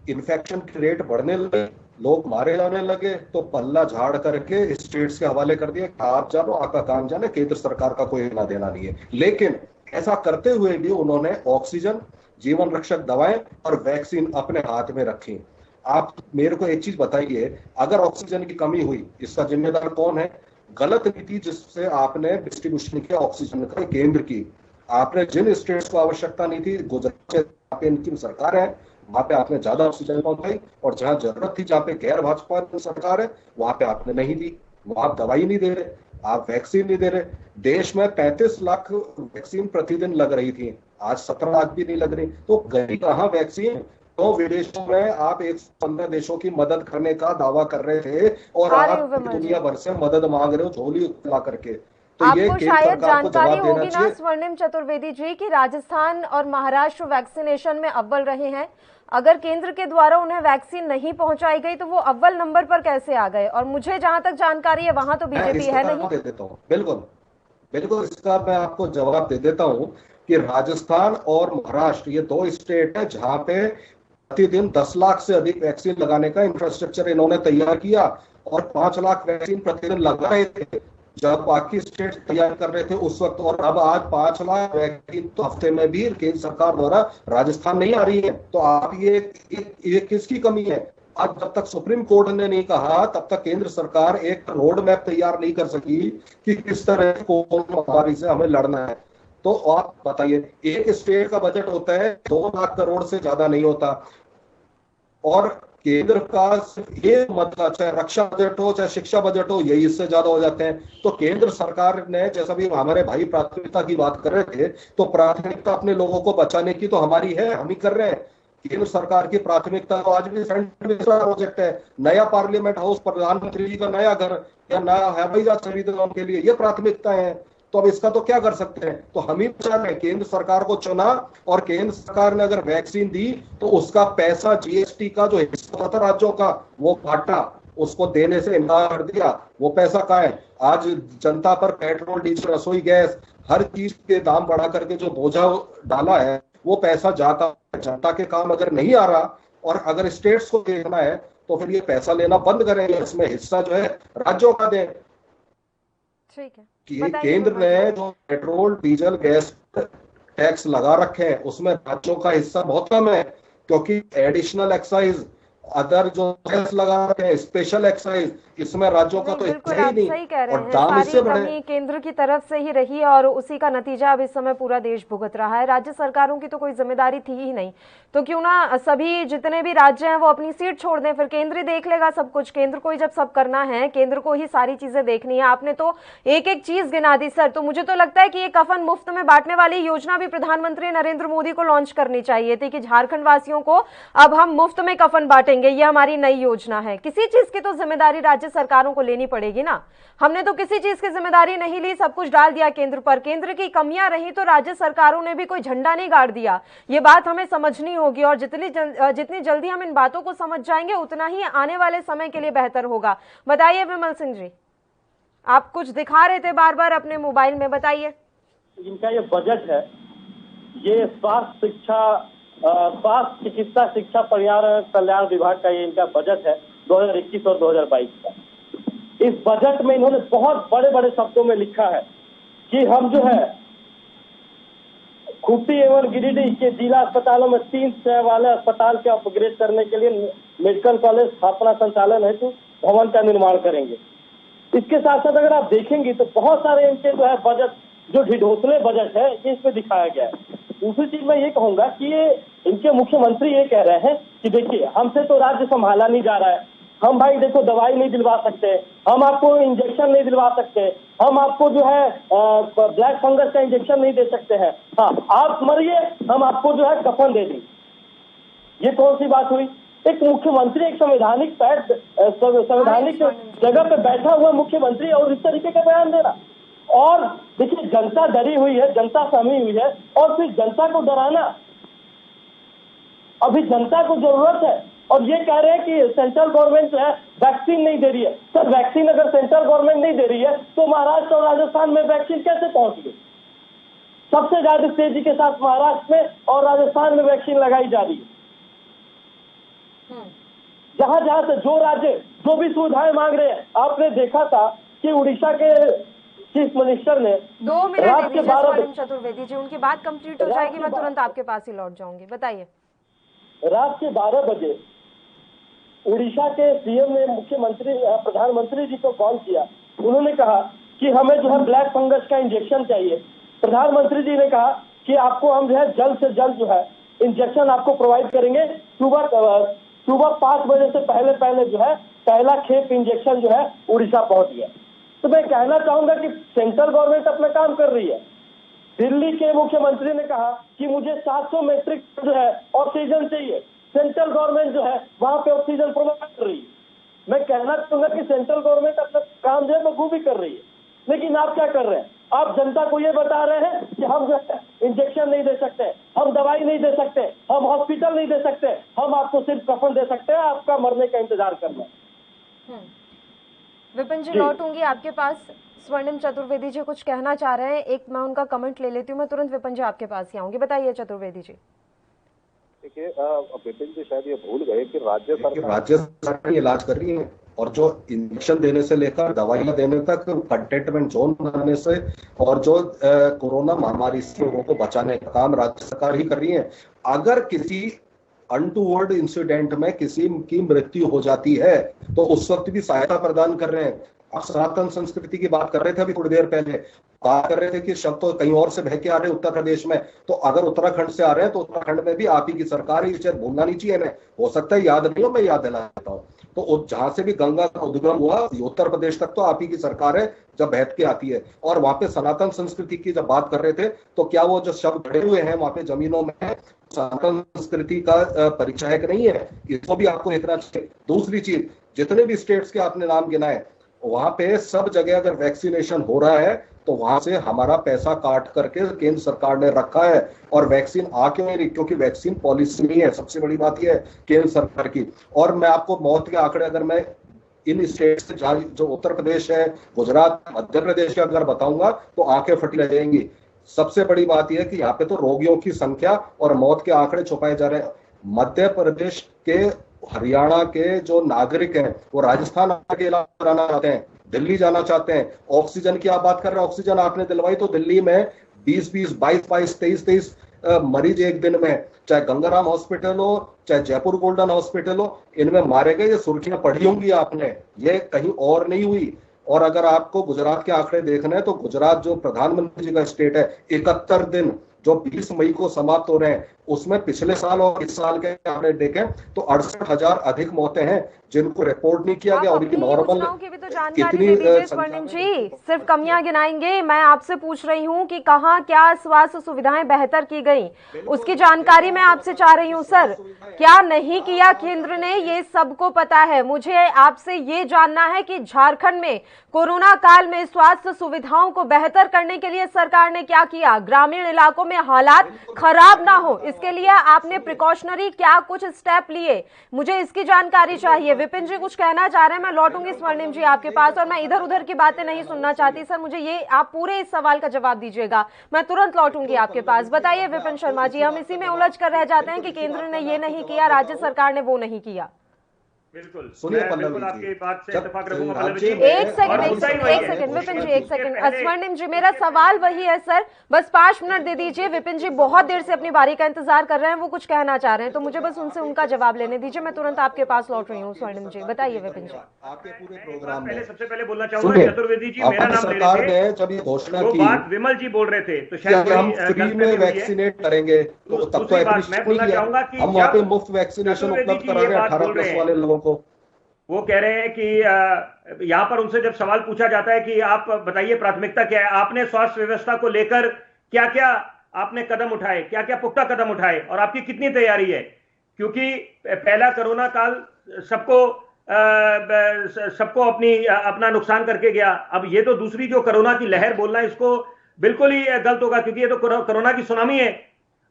इन्फेक्शन की रेट बढ़ने लगे, लोग मारे जाने लगे, तो पल्ला झाड़ करके स्टेट्स के हवाले कर दिया, आप जानो आपका काम जाने, केंद्र सरकार का कोई लेना देना नहीं है। लेकिन ऐसा करते हुए भी उन्होंने ऑक्सीजन, जीवन रक्षक दवाएं और वैक्सीन अपने हाथ में रखी। आप मेरे को एक चीज बताइए, अगर ऑक्सीजन की कमी हुई, इसका जिम्मेदार कौन है? गलत नीति जिससे आपने डिस्ट्रीब्यूशन किया ऑक्सीजन का केंद्र की। आपने जिन स्टेट्स को आवश्यकता नहीं थी, गुजरात पे इनकी सरकार है, वहां पे आपने ज्यादा ऑक्सीजन पहुंचाई, और जहां जरूरत थी, जहां पे गैर भाजपा सरकार है, वहां पे आपने नहीं दी। वहां आप दवाई नहीं दे रहे, आप वैक्सीन नहीं दे रहे। देश में 35 लाख वैक्सीन प्रतिदिन लग रही थी, आज 17 लाख भी नहीं लग रही। तो गई कहां वैक्सीन? तो विदेशों में आप 115 देशों की मदद करने का दावा कर रहे थे, और आप दुनिया भर से मदद मांग रहे हो झोली ला करके। तो आपको शायद जानकारी होगी ना स्वर्णिम चतुर्वेदी जी कि राजस्थान और महाराष्ट्र वैक्सीनेशन में अव्वल रहे हैं। अगर केंद्र के द्वारा उन्हें वैक्सीन नहीं पहुंचाई गई तो वो अव्वल नंबर पर कैसे आ गए? और मुझे जहां तक जानकारी है वहां तो बीजेपी है नहीं। दे देता हूँ, बिल्कुल बिल्कुल, इसका मैं आपको जवाब दे देता हूँ कि राजस्थान और महाराष्ट्र ये 2 स्टेट है जहां पे प्रतिदिन 10 लाख से अधिक वैक्सीन लगाने का इंफ्रास्ट्रक्चर इन्होंने तैयार किया, और 5 लाख वैक्सीन प्रतिदिन लगा रहे थे जब बाकी स्टेट तैयार कर रहे थे उस वक्त। और अब आज 5 लाख वैक्सीन तो हफ्ते में भी केंद्र सरकार द्वारा राजस्थान नहीं आ रही है। तो आप ये किसकी कमी है? आज जब तक सुप्रीम कोर्ट ने नहीं कहा, तब तक केंद्र सरकार एक रोड मैप तैयार नहीं कर सकी कि किस तरह कोरोना महामारी से हमें लड़ना है। तो आप बताइए, एक स्टेट का बजट होता है 2 लाख करोड़ से ज्यादा नहीं होता, और केंद्र का ये मतलब चाहे रक्षा बजट हो चाहे शिक्षा बजट हो, यही इससे ज्यादा हो जाते हैं। तो केंद्र सरकार ने, जैसा भी हमारे भाई प्राथमिकता की बात कर रहे थे, तो प्राथमिकता अपने लोगों को बचाने की तो हमारी है, हम ही कर रहे हैं। केंद्र सरकार की प्राथमिकता तो आज भी प्रोजेक्ट है, नया पार्लियामेंट हाउस, प्रधानमंत्री जी का नया घर या नया हवाई जहाज खरीदना, उनके लिए ये प्राथमिकताएं हैं। तो अब इसका तो क्या कर सकते हैं? तो हम ही बचा रहे हैं, केंद्र सरकार को चुना, और केंद्र सरकार ने अगर वैक्सीन दी तो उसका पैसा जीएसटी का जो हिस्सा था राज्यों का वो काटा, उसको देने से इनकार कर दिया। वो पैसा कहाँ है? आज जनता पर पेट्रोल, डीजल, रसोई गैस, हर चीज के दाम बढ़ा करके जो बोझा डाला है, वो पैसा जाता जनता के काम अगर नहीं आ रहा, और अगर स्टेट्स को देखना है तो फिर ये पैसा लेना बंद करेंगे, इसमें हिस्सा जो है राज्यों का दें। ठीक है, कि केंद्र ने जो पेट्रोल, डीजल, गैस टैक्स लगा रखे हैं उसमें राज्यों का हिस्सा बहुत कम है, क्योंकि एडिशनल एक्साइज, अदर जो टैक्स लगा रखे हैं, स्पेशल एक्साइज, इसमें राज्यों का तो हिस्सा ही नहीं। सही कह रहे हैं, सारी कमी केंद्र की तरफ से ही रही और उसी का नतीजा अब इस समय पूरा देश भुगत रहा है। राज्य सरकारों की तो कोई जिम्मेदारी थी ही नहीं, तो क्यों ना सभी जितने भी राज्य हैं वो अपनी सीट छोड़ दें, फिर केंद्र ही देख लेगा सब कुछ। केंद्र को ही जब सब करना है, केंद्र को ही सारी चीजें देखनी है। आपने तो एक एक चीज गिना दी सर, तो मुझे तो लगता है कि ये कफन मुफ्त में बांटने वाली योजना भी प्रधानमंत्री नरेंद्र मोदी को लॉन्च करनी चाहिए थी कि झारखंड वासियों को अब हम मुफ्त में कफन बांटेंगे। करेंगे, ये हमारी नई योजना है। किसी चीज की तो जिम्मेदारी राज्य सरकारों को लेनी पड़ेगी ना। हमने तो किसी चीज की जिम्मेदारी नहीं ली, सब कुछ डाल दिया केंद्र पर। केंद्र की कमियां रही तो राज्य सरकारों ने भी कोई झंडा नहीं गाड़ दिया। ये बात हमें समझनी होगी, और जितनी जल्दी हम इन बातों को समझ जाएंगे उतना ही आने वाले समय के लिए बेहतर होगा। बताइए विमल सिंह जी, आप कुछ दिखा रहे थे बार बार अपने मोबाइल में, बताइए। इनका ये बजट है, ये स्वास्थ्य चिकित्सा शिक्षा पर्यावरण कल्याण विभाग का ये इनका बजट है 2021 और 2022 का। इस बजट में इन्होंने बहुत बड़े बड़े शब्दों में लिखा है कि हम जो है खूंटी एवं गिरिडीह के जिला अस्पतालों में 3 शय वाले अस्पताल के अपग्रेड करने के लिए मेडिकल कॉलेज स्थापना संचालन हेतु भवन का निर्माण करेंगे। इसके साथ साथ अगर आप देखेंगे तो बहुत सारे इनके जो है बजट, जो ढिढोसले बजट है, ये इसमें दिखाया गया है। दूसरी चीज मैं ये कहूंगा कि ये इनके मुख्यमंत्री ये कह रहे हैं कि देखिए हमसे तो राज्य संभाला नहीं जा रहा है, हम भाई देखो दवाई नहीं दिलवा सकते, हम आपको इंजेक्शन नहीं दिलवा सकते, हम आपको जो है ब्लैक फंगस का इंजेक्शन नहीं दे सकते हैं, हाँ आप मरिए हम आपको जो है कफन दे दें। ये कौन सी बात हुई? एक मुख्यमंत्री, एक संवैधानिक जगह पे बैठा हुआ मुख्यमंत्री और इस तरीके का बयान दे रहा। और देखिए जनता डरी हुई है, जनता सहमी हुई है, और फिर जनता को डराना, अभी जनता को जरूरत है। और ये कह रहे हैं कि सेंट्रल गवर्नमेंट जो है वैक्सीन नहीं दे रही है। सर वैक्सीन अगर सेंट्रल गवर्नमेंट नहीं दे रही है तो महाराष्ट्र और राजस्थान में वैक्सीन कैसे पहुंच गई? सबसे ज्यादा तेजी के साथ महाराष्ट्र में और राजस्थान में वैक्सीन लगाई जा रही है। जहां जहां से जो राज्य जो भी सुविधाएं मांग रहे हैं, आपने देखा था कि उड़ीसा के चीफ मिनिस्टर ने 2 मिनट स्वर्णिम चतुर्वेदी जी, उनकी बात कंप्लीट हो जाएगी, मैं तुरंत आपके पास ही लौट जाऊंगी। बताइए। रात के 12 बजे उड़ीसा के सीएम ने प्रधानमंत्री जी को कॉल किया। उन्होंने कहा कि हमें जो है ब्लैक फंगस का इंजेक्शन चाहिए। प्रधानमंत्री जी ने कहा कि आपको हम जो है जल्द से जल्द जो है इंजेक्शन आपको प्रोवाइड करेंगे। सुबह 5 बजे से पहले जो है पहला खेप इंजेक्शन जो है उड़ीसा पहुंच गया। तो मैं कहना चाहूंगा कि सेंट्रल गवर्नमेंट अपना काम कर रही है। दिल्ली के मुख्यमंत्री ने कहा कि मुझे 700 मेट्रिक जो है ऑक्सीजन चाहिए। सेंट्रल गवर्नमेंट जो है वहां पे ऑक्सीजन प्रोवाइड कर रही है। मैं कहना चाहूंगा कि सेंट्रल गवर्नमेंट अपना काम जो है बखूबी कर रही है, लेकिन आप क्या कर रहे हैं? आप जनता को ये बता रहे हैं कि हम जो है इंजेक्शन नहीं दे सकते, हम दवाई नहीं दे सकते, हम हॉस्पिटल नहीं दे सकते, हम आपको सिर्फ कफन दे सकते हैं, आपका मरने का इंतजार करना। विपिन जी लौटूंगी आपके पास। स्वर्णिम चतुर्वेदी जी कुछ कहना चाह रहे हैं, एक मैं उनका कमेंट ले लेती हूँ, मैं तुरंत विपिन जी आपके पास ही आऊंगी। बताइए चतुर्वेदी जी। देखिए विपिन जी शायद ये भूल गए कि राज्य सरकार इलाज कर रही है, और जो इंजेक्शन देने से लेकर दवाइयां देने तक, कंटेनमेंट जोन बनाने से, और जो कोरोना महामारी से लोगों को बचाने का काम राज्य सरकार ही कर रही है। अगर किसी अनटूवर्ड इंसिडेंट में किसी की मृत्यु हो जाती है तो उस वक्त भी सहायता प्रदान कर रहे हैं। आप सनातन संस्कृति की बात कर रहे थे अभी थोड़ी देर पहले, बात कर रहे थे कि शब्द तो कहीं और से बह के आ रहे हैं उत्तर प्रदेश में, तो अगर उत्तराखंड से आ रहे हैं तो उत्तराखंड में भी आप ही की सरकार है, शायद भूलना नहीं चाहिए। मैं हो सकता है याद नहीं हो, मैं याद दिला देता हूँ। तो जहां से भी गंगा का उद्गम हुआ उत्तर प्रदेश तक तो आप ही की सरकार है जब बहत के आती है। और वहां पे सनातन संस्कृति की जब बात कर रहे थे तो क्या वो जो शब्द खड़े हुए हैं वहां पे जमीनों में सनातन संस्कृति का परिचय है कि नहीं है, इसको भी आपको देखना चाहिए। दूसरी चीज, जितने भी स्टेट्स के आपने नाम गिनाए वहां पे सब जगह अगर वैक्सीनेशन हो रहा है तो वहां से हमारा पैसा काट करके केंद्र सरकार ने रखा है, और वैक्सीन आ क्यों नहीं? क्योंकि वैक्सीन पॉलिसी नहीं है। सबसे बड़ी बात यह है केंद्र सरकार की। और मैं आपको मौत के आंकड़े अगर मैं इन स्टेट से जो उत्तर प्रदेश है, गुजरात, मध्य प्रदेश के अगर बताऊंगा तो आंखें फटी रह जाएंगी। सबसे बड़ी बात यह है कि यहाँ पे तो रोगियों की संख्या और मौत के आंकड़े छुपाए जा रहे हैं। मध्य प्रदेश के, हरियाणा के जो नागरिक हैं वो राजस्थान आके इलाज कराना चाहते हैं, दिल्ली जाना चाहते हैं। ऑक्सीजन की आप बात कर रहे हैं, ऑक्सीजन आपने दिलवाई तो दिल्ली में 20-20, 22-22, 23-23 मरीज एक दिन में, चाहे गंगाराम हॉस्पिटल हो, चाहे जयपुर गोल्डन हॉस्पिटल हो, इनमें मारे गए। ये सुर्खियां पढ़ी होंगी आपने, ये कहीं और नहीं हुई। और अगर आपको गुजरात के आंकड़े देखने हैं तो गुजरात जो प्रधानमंत्री जी का स्टेट है, 71 दिन जो 20 मई को समाप्त हो रहे हैं, उसमें पिछले साल और इस साल के आंकड़े देखें तो 68,000 अधिक मौतें हैं जिनको रिपोर्ट नहीं किया गया। और इनकी नॉर्मल की भी तो जानकारी दे दीजिए स्वर्णिम जी, सिर्फ कमियां गिनाएंगे। मैं आपसे पूछ रही हूं कि कहां क्या स्वास्थ्य सुविधाएं बेहतर की गई, उसकी जानकारी मैं आपसे चाह रही हूं। सर, क्या नहीं किया केंद्र ने, ये सबको पता है। मुझे आपसे ये जानना है कि झारखंड में कोरोना काल में स्वास्थ्य सुविधाओं को बेहतर करने के लिए सरकार ने क्या किया, ग्रामीण इलाकों में हालात खराब ना हो इसके लिए आपने प्रिकॉशनरी क्या कुछ स्टेप लिए, मुझे इसकी जानकारी चाहिए। विपिन जी कुछ कहना चाह रहे हैं, मैं लौटूंगी स्वर्णिम जी आपके पास, और मैं इधर उधर की बातें नहीं सुनना चाहती। सर मुझे ये आप पूरे इस सवाल का जवाब दीजिएगा, मैं तुरंत लौटूंगी आपके पास। बताइए विपिन शर्मा जी, हम इसी में उलझ कर रह जाते हैं कि केंद्र ने ये नहीं किया, राज्य सरकार ने वो नहीं किया। बिल्कुल सुनिए बिल्कुल आपकी बात से इत्तेफाक रखूंगा एक सेकंड विपिन जी, एक सेकंड। स्वर्णिम जी, मेरा सवाल वही है सर, बस 5 मिनट दे दीजिए। विपिन जी बहुत देर से अपनी बारी का इंतजार कर रहे हैं, वो कुछ कहना चाह रहे हैं, तो मुझे बस उनसे उनका जवाब लेने दीजिए। मैं तुरंत आपके पास लौट रही हूँ। स्वर्णिम जी बताइए। विपिन जी आपके पूरे प्रोग्राम में सबसे पहले बोलना चाहूंगा, चतुर्वेदी जी मेरा नाम ले रहे थे, जब ये घोषणा वो की बात विमल जी बोल रहे थे, तो शायद हम फ्री में वैक्सीनेट करेंगे, तो तब तो मैं बोलना चाहूंगा कि हम वहाँ पे मुफ्त वैक्सीनेशन उपलब्ध करा रहे हैं 18+ वाले लोगों को। वो कह रहे हैं कि यहाँ पर उनसे जब सवाल पूछा जाता है कि आप बताइए प्राथमिकता क्या है, आपने स्वास्थ्य व्यवस्था को लेकर क्या क्या आपने कदम उठाए, क्या क्या पुख्ता कदम उठाए और आपकी कितनी तैयारी है, क्योंकि पहला कोरोना काल सबको अपना नुकसान करके गया। अब ये तो दूसरी जो कोरोना की लहर बोलना है, इसको बिल्कुल ही गलत होगा, क्योंकि ये तो कोरोना की सुनामी है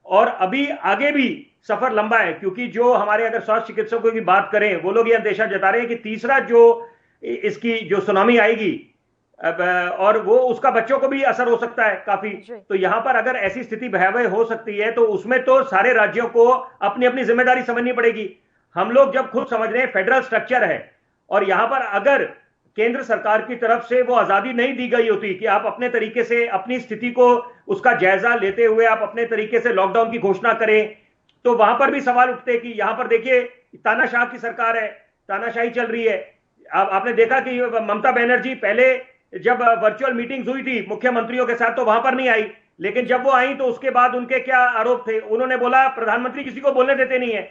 और अभी आगे भी सफर लंबा है। क्योंकि जो हमारे अगर स्वास्थ्य चिकित्सकों की बात करें, वो लोग ये अंदेशा जता रहे हैं कि तीसरा जो इसकी जो सुनामी आएगी और वो उसका बच्चों को भी असर हो सकता है काफी। तो यहां पर अगर ऐसी स्थिति भयावह हो सकती है तो उसमें तो सारे राज्यों को अपनी अपनी जिम्मेदारी समझनी पड़ेगी। हम लोग जब खुद समझ रहे हैं फेडरल स्ट्रक्चर है और यहां पर अगर केंद्र सरकार की तरफ से वो आजादी नहीं दी गई होती कि आप अपने तरीके से अपनी स्थिति को उसका जायजा लेते हुए आप अपने तरीके से लॉकडाउन की घोषणा करें, तो वहां पर भी सवाल उठते कि यहां पर देखिए तानाशाह की सरकार है, तानाशाही चल रही है। आपने देखा कि ममता बनर्जी पहले जब वर्चुअल मीटिंग्स हुई थी मुख्यमंत्रियों के साथ तो वहां पर नहीं आई, लेकिन जब वो आई तो उसके बाद उनके क्या आरोप थे, उन्होंने बोला प्रधानमंत्री किसी को बोलने देते नहीं है।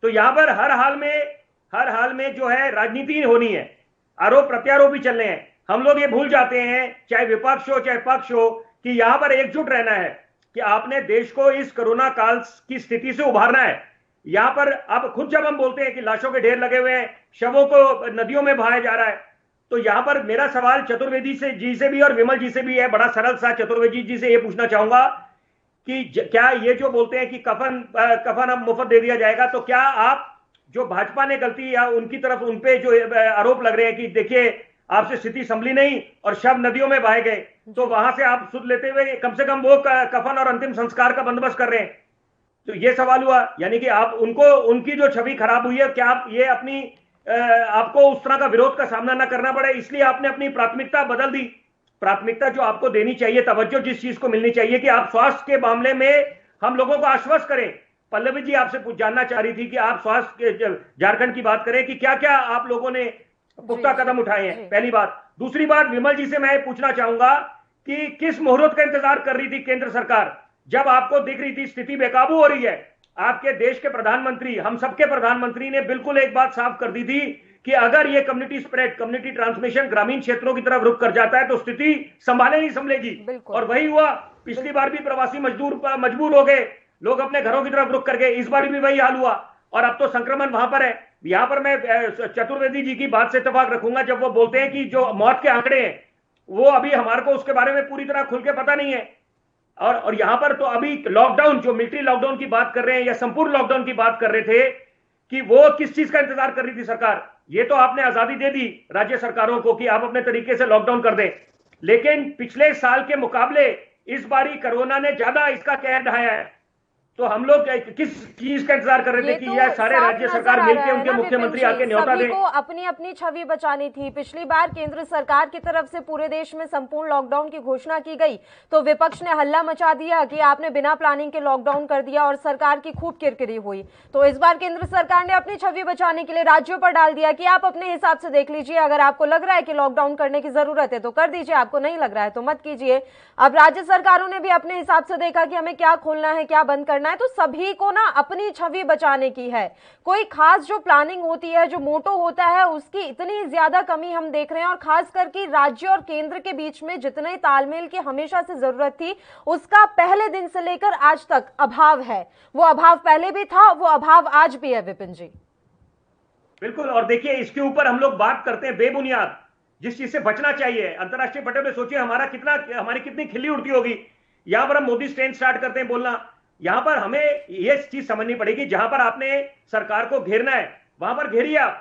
तो यहां पर हर हाल में जो है राजनीति होनी है, आरोप प्रत्यारोप भी चल रहे हैं। हम लोग ये भूल जाते हैं, चाहे विपक्ष हो चाहे पक्ष हो, कि यहां पर एकजुट रहना है कि आपने देश को इस कोरोना काल की स्थिति से उभारना है। यहां पर अब खुद जब हम बोलते हैं कि लाशों के ढेर लगे हुए हैं, शवों को नदियों में बहाया जा रहा है, तो यहां पर मेरा सवाल चतुर्वेदी जी से भी और विमल जी से भी है, बड़ा सरल सा। चतुर्वेदी जी से यह पूछना चाहूंगा कि क्या ये जो बोलते हैं कि कफन अब मुफ्त दे दिया जाएगा, तो क्या आप जो भाजपा ने गलती या उनकी तरफ उन पे जो आरोप लग रहे हैं कि देखिए आपसे स्थिति संभली नहीं और शव नदियों में बहाए गए, तो वहां से आप सुध लेते हुए कम से कम वो कफन और अंतिम संस्कार का बंदोबस्त कर रहे हैं, तो ये सवाल हुआ। यानी कि आप उनकी जो छवि खराब हुई है, क्या आप ये आपको उस तरह का विरोध का सामना ना करना पड़े, इसलिए आपने अपनी प्राथमिकता बदल दी। प्राथमिकता जो आपको देनी चाहिए, तवज्जो जिस चीज को मिलनी चाहिए कि आप स्वास्थ्य के मामले में हम लोगों को आश्वस्त करें। पल्लवी जी आपसे जानना चाह रही थी कि आप स्वास्थ्य झारखंड की बात करें कि क्या क्या आप लोगों ने पुख्ता कदम उठाए हैं, पहली बात। दूसरी बात, विमल जी से मैं पूछना चाहूंगा कि किस मुहूर्त का इंतजार कर रही थी केंद्र सरकार, जब आपको दिख रही थी स्थिति बेकाबू हो रही है। आपके देश के प्रधानमंत्री, हम सबके प्रधानमंत्री ने बिल्कुल एक बात साफ कर दी थी कि अगर ये कम्युनिटी स्प्रेड, कम्युनिटी ट्रांसमिशन ग्रामीण क्षेत्रों की तरफ रुख कर जाता है तो स्थिति संभाले नहीं संभलेगी। और वही हुआ, पिछली बार भी प्रवासी मजबूर हो गए, लोग अपने घरों की तरफ रुख कर गए, इस बार भी वही हाल हुआ और अब तो संक्रमण वहां पर है। यहां पर मैं चतुर्वेदी जी की बात से इत्तेफाक रखूंगा जब वो बोलते हैं कि जो मौत के आंकड़े हैं वो अभी हमारे को उसके बारे में पूरी तरह खुल के पता नहीं है। और यहां पर तो अभी लॉकडाउन, जो मिलिट्री लॉकडाउन की बात कर रहे हैं या संपूर्ण लॉकडाउन की बात कर रहे थे, कि वो किस चीज का इंतजार कर रही थी सरकार। ये तो आपने आजादी दे दी राज्य सरकारों को कि आप अपने तरीके से लॉकडाउन कर दें, लेकिन पिछले साल के मुकाबले इस बारी कोरोना ने ज्यादा इसका कहर ढाया है। तो हम लोग किस चीज का इंतजार कर रहे थे कि यह सारे राज्य सरकार मिलकर उनके मुख्यमंत्री आके न्योता दें? को अपनी अपनी छवि बचानी थी। पिछली बार केंद्र सरकार की तरफ से पूरे देश में संपूर्ण लॉकडाउन की घोषणा की गई तो विपक्ष ने हल्ला मचा दिया कि आपने बिना प्लानिंग के लॉकडाउन कर दिया और सरकार की खूब किरकिरी हुई। तो इस बार केंद्र सरकार ने अपनी छवि बचाने के लिए राज्यों पर डाल दिया कि आप अपने हिसाब से देख लीजिए, अगर आपको लग रहा है कि लॉकडाउन करने की जरूरत है तो कर दीजिए, आपको नहीं लग रहा है तो मत कीजिए। अब राज्य सरकारों ने भी अपने हिसाब से देखा कि हमें क्या खोलना है क्या बंद करना है, तो सभी को ना अपनी छवि बचाने की है। कोई खास जो प्लानिंग होती है, जो मोटो होता है, उसकी इतनी ज्यादा कमी हम देख रहे हैं। और खास करके राज्य और केंद्र के बीच में जितने तालमेल की हमेशा से जरूरत थी उसका पहले दिन से लेकर आज तक अभाव है। वो अभाव पहले भी था, वो अभाव आज भी है विपिन जी। बिल्कुल। और देखिए इसके ऊपर हम लोग बात करते हैं बेबुनियाद, जिस चीज से बचना चाहिए। अंतरराष्ट्रीय पटल में सोचिए हमारी कितनी खिल्ली उड़ती होगी। यहां पर हम मोदी स्टैंड स्टार्ट करते हैं बोलना। यहां पर हमें यह चीज समझनी पड़ेगी, जहां पर आपने सरकार को घेरना है वहां पर घेरिए आप,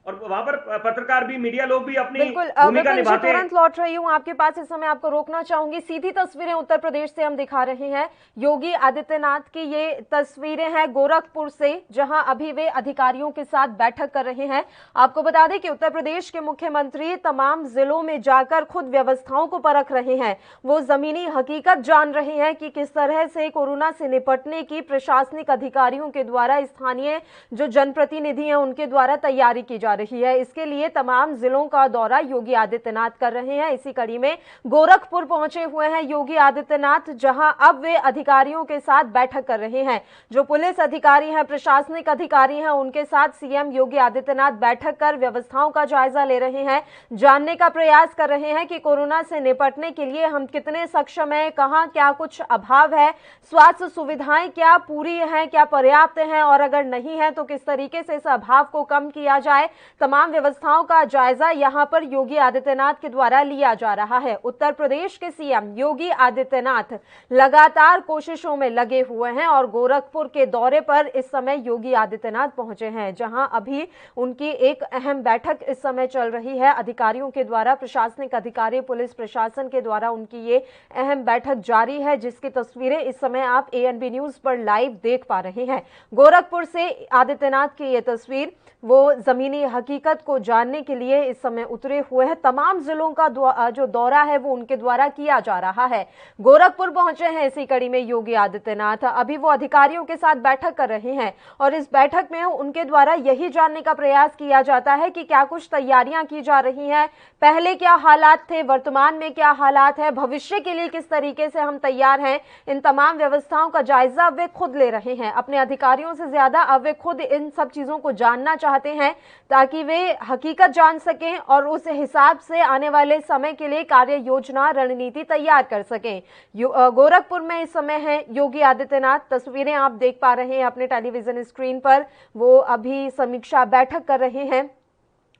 और वहां पर पत्रकार भी, मीडिया लोग भी अपनी भूमिका निभाते हैं। तुरंत लौट रही हूं आपके पास, इस समय आपको रोकना चाहूंगी। सीधी तस्वीरें उत्तर प्रदेश से हम दिखा रहे हैं। योगी आदित्यनाथ की ये तस्वीरें हैं गोरखपुर से, जहां अभी वे अधिकारियों के साथ बैठक कर रहे हैं। आपको बता दें कि उत्तर प्रदेश के मुख्यमंत्री तमाम जिलों में जाकर खुद व्यवस्थाओं को परख रहे हैं। वो जमीनी हकीकत जान रहे हैं कि किस तरह से कोरोना से निपटने की प्रशासनिक अधिकारियों के द्वारा, स्थानीय जो जनप्रतिनिधि हैं उनके द्वारा तैयारी की जा रही है। इसके लिए तमाम जिलों का दौरा योगी आदित्यनाथ कर रहे हैं। इसी कड़ी में गोरखपुर पहुंचे हुए हैं योगी आदित्यनाथ, जहां अब वे अधिकारियों के साथ बैठक कर रहे हैं। जो पुलिस अधिकारी हैं, प्रशासनिक अधिकारी हैं, उनके साथ सीएम योगी आदित्यनाथ बैठक कर व्यवस्थाओं का जायजा ले रहे हैं, जानने का प्रयास कर रहे हैं कि कोरोना से निपटने के लिए हम कितने सक्षम हैं, कहां क्या कुछ अभाव है, स्वास्थ्य सुविधाएं क्या पूरी हैं, क्या पर्याप्त हैं, और अगर नहीं है तो किस तरीके से इस अभाव को कम किया जाए। तमाम व्यवस्थाओं का जायजा यहां पर योगी आदित्यनाथ के द्वारा लिया जा रहा है। उत्तर प्रदेश के सीएम योगी आदित्यनाथ लगातार कोशिशों में लगे हुए हैं और गोरखपुर के दौरे पर इस समय योगी आदित्यनाथ पहुंचे हैं, जहां अभी उनकी एक अहम बैठक इस समय चल रही है अधिकारियों के द्वारा। प्रशासनिक अधिकारी, पुलिस प्रशासन के द्वारा उनकी ये अहम बैठक जारी है, जिसकी तस्वीरें इस समय आप एएनबी न्यूज पर लाइव देख पा रहे हैं। गोरखपुर से आदित्यनाथ की ये तस्वीर, वो जमीनी हकीकत को जानने के लिए इस समय उतरे हुए हैं। तमाम जिलों का जो दौरा है वो उनके द्वारा किया जा रहा है। गोरखपुर पहुंचे हैं इसी कड़ी में योगी आदित्यनाथ। अभी वो अधिकारियों के साथ बैठक कर रहे हैं और इस बैठक में उनके द्वारा यही जानने का प्रयास किया जाता है कि क्या कुछ तैयारियां की जा रही हैं, पहले क्या हालात थे, वर्तमान में क्या हालात है, भविष्य के लिए किस तरीके से हम तैयार हैं। इन तमाम व्यवस्थाओं का जायजा वे खुद ले रहे हैं। अपने अधिकारियों से ज्यादा अब वे खुद इन सब चीजों को जानना चाहते हैं ताकि वे हकीकत जान सकें और उस हिसाब से आने वाले समय के लिए कार्य योजना, रणनीति तैयार कर सकें। गोरखपुर में इस समय है योगी आदित्यनाथ। तस्वीरें आप देख पा रहे हैं अपने टेलीविजन स्क्रीन पर। वो अभी समीक्षा बैठक कर रहे हैं।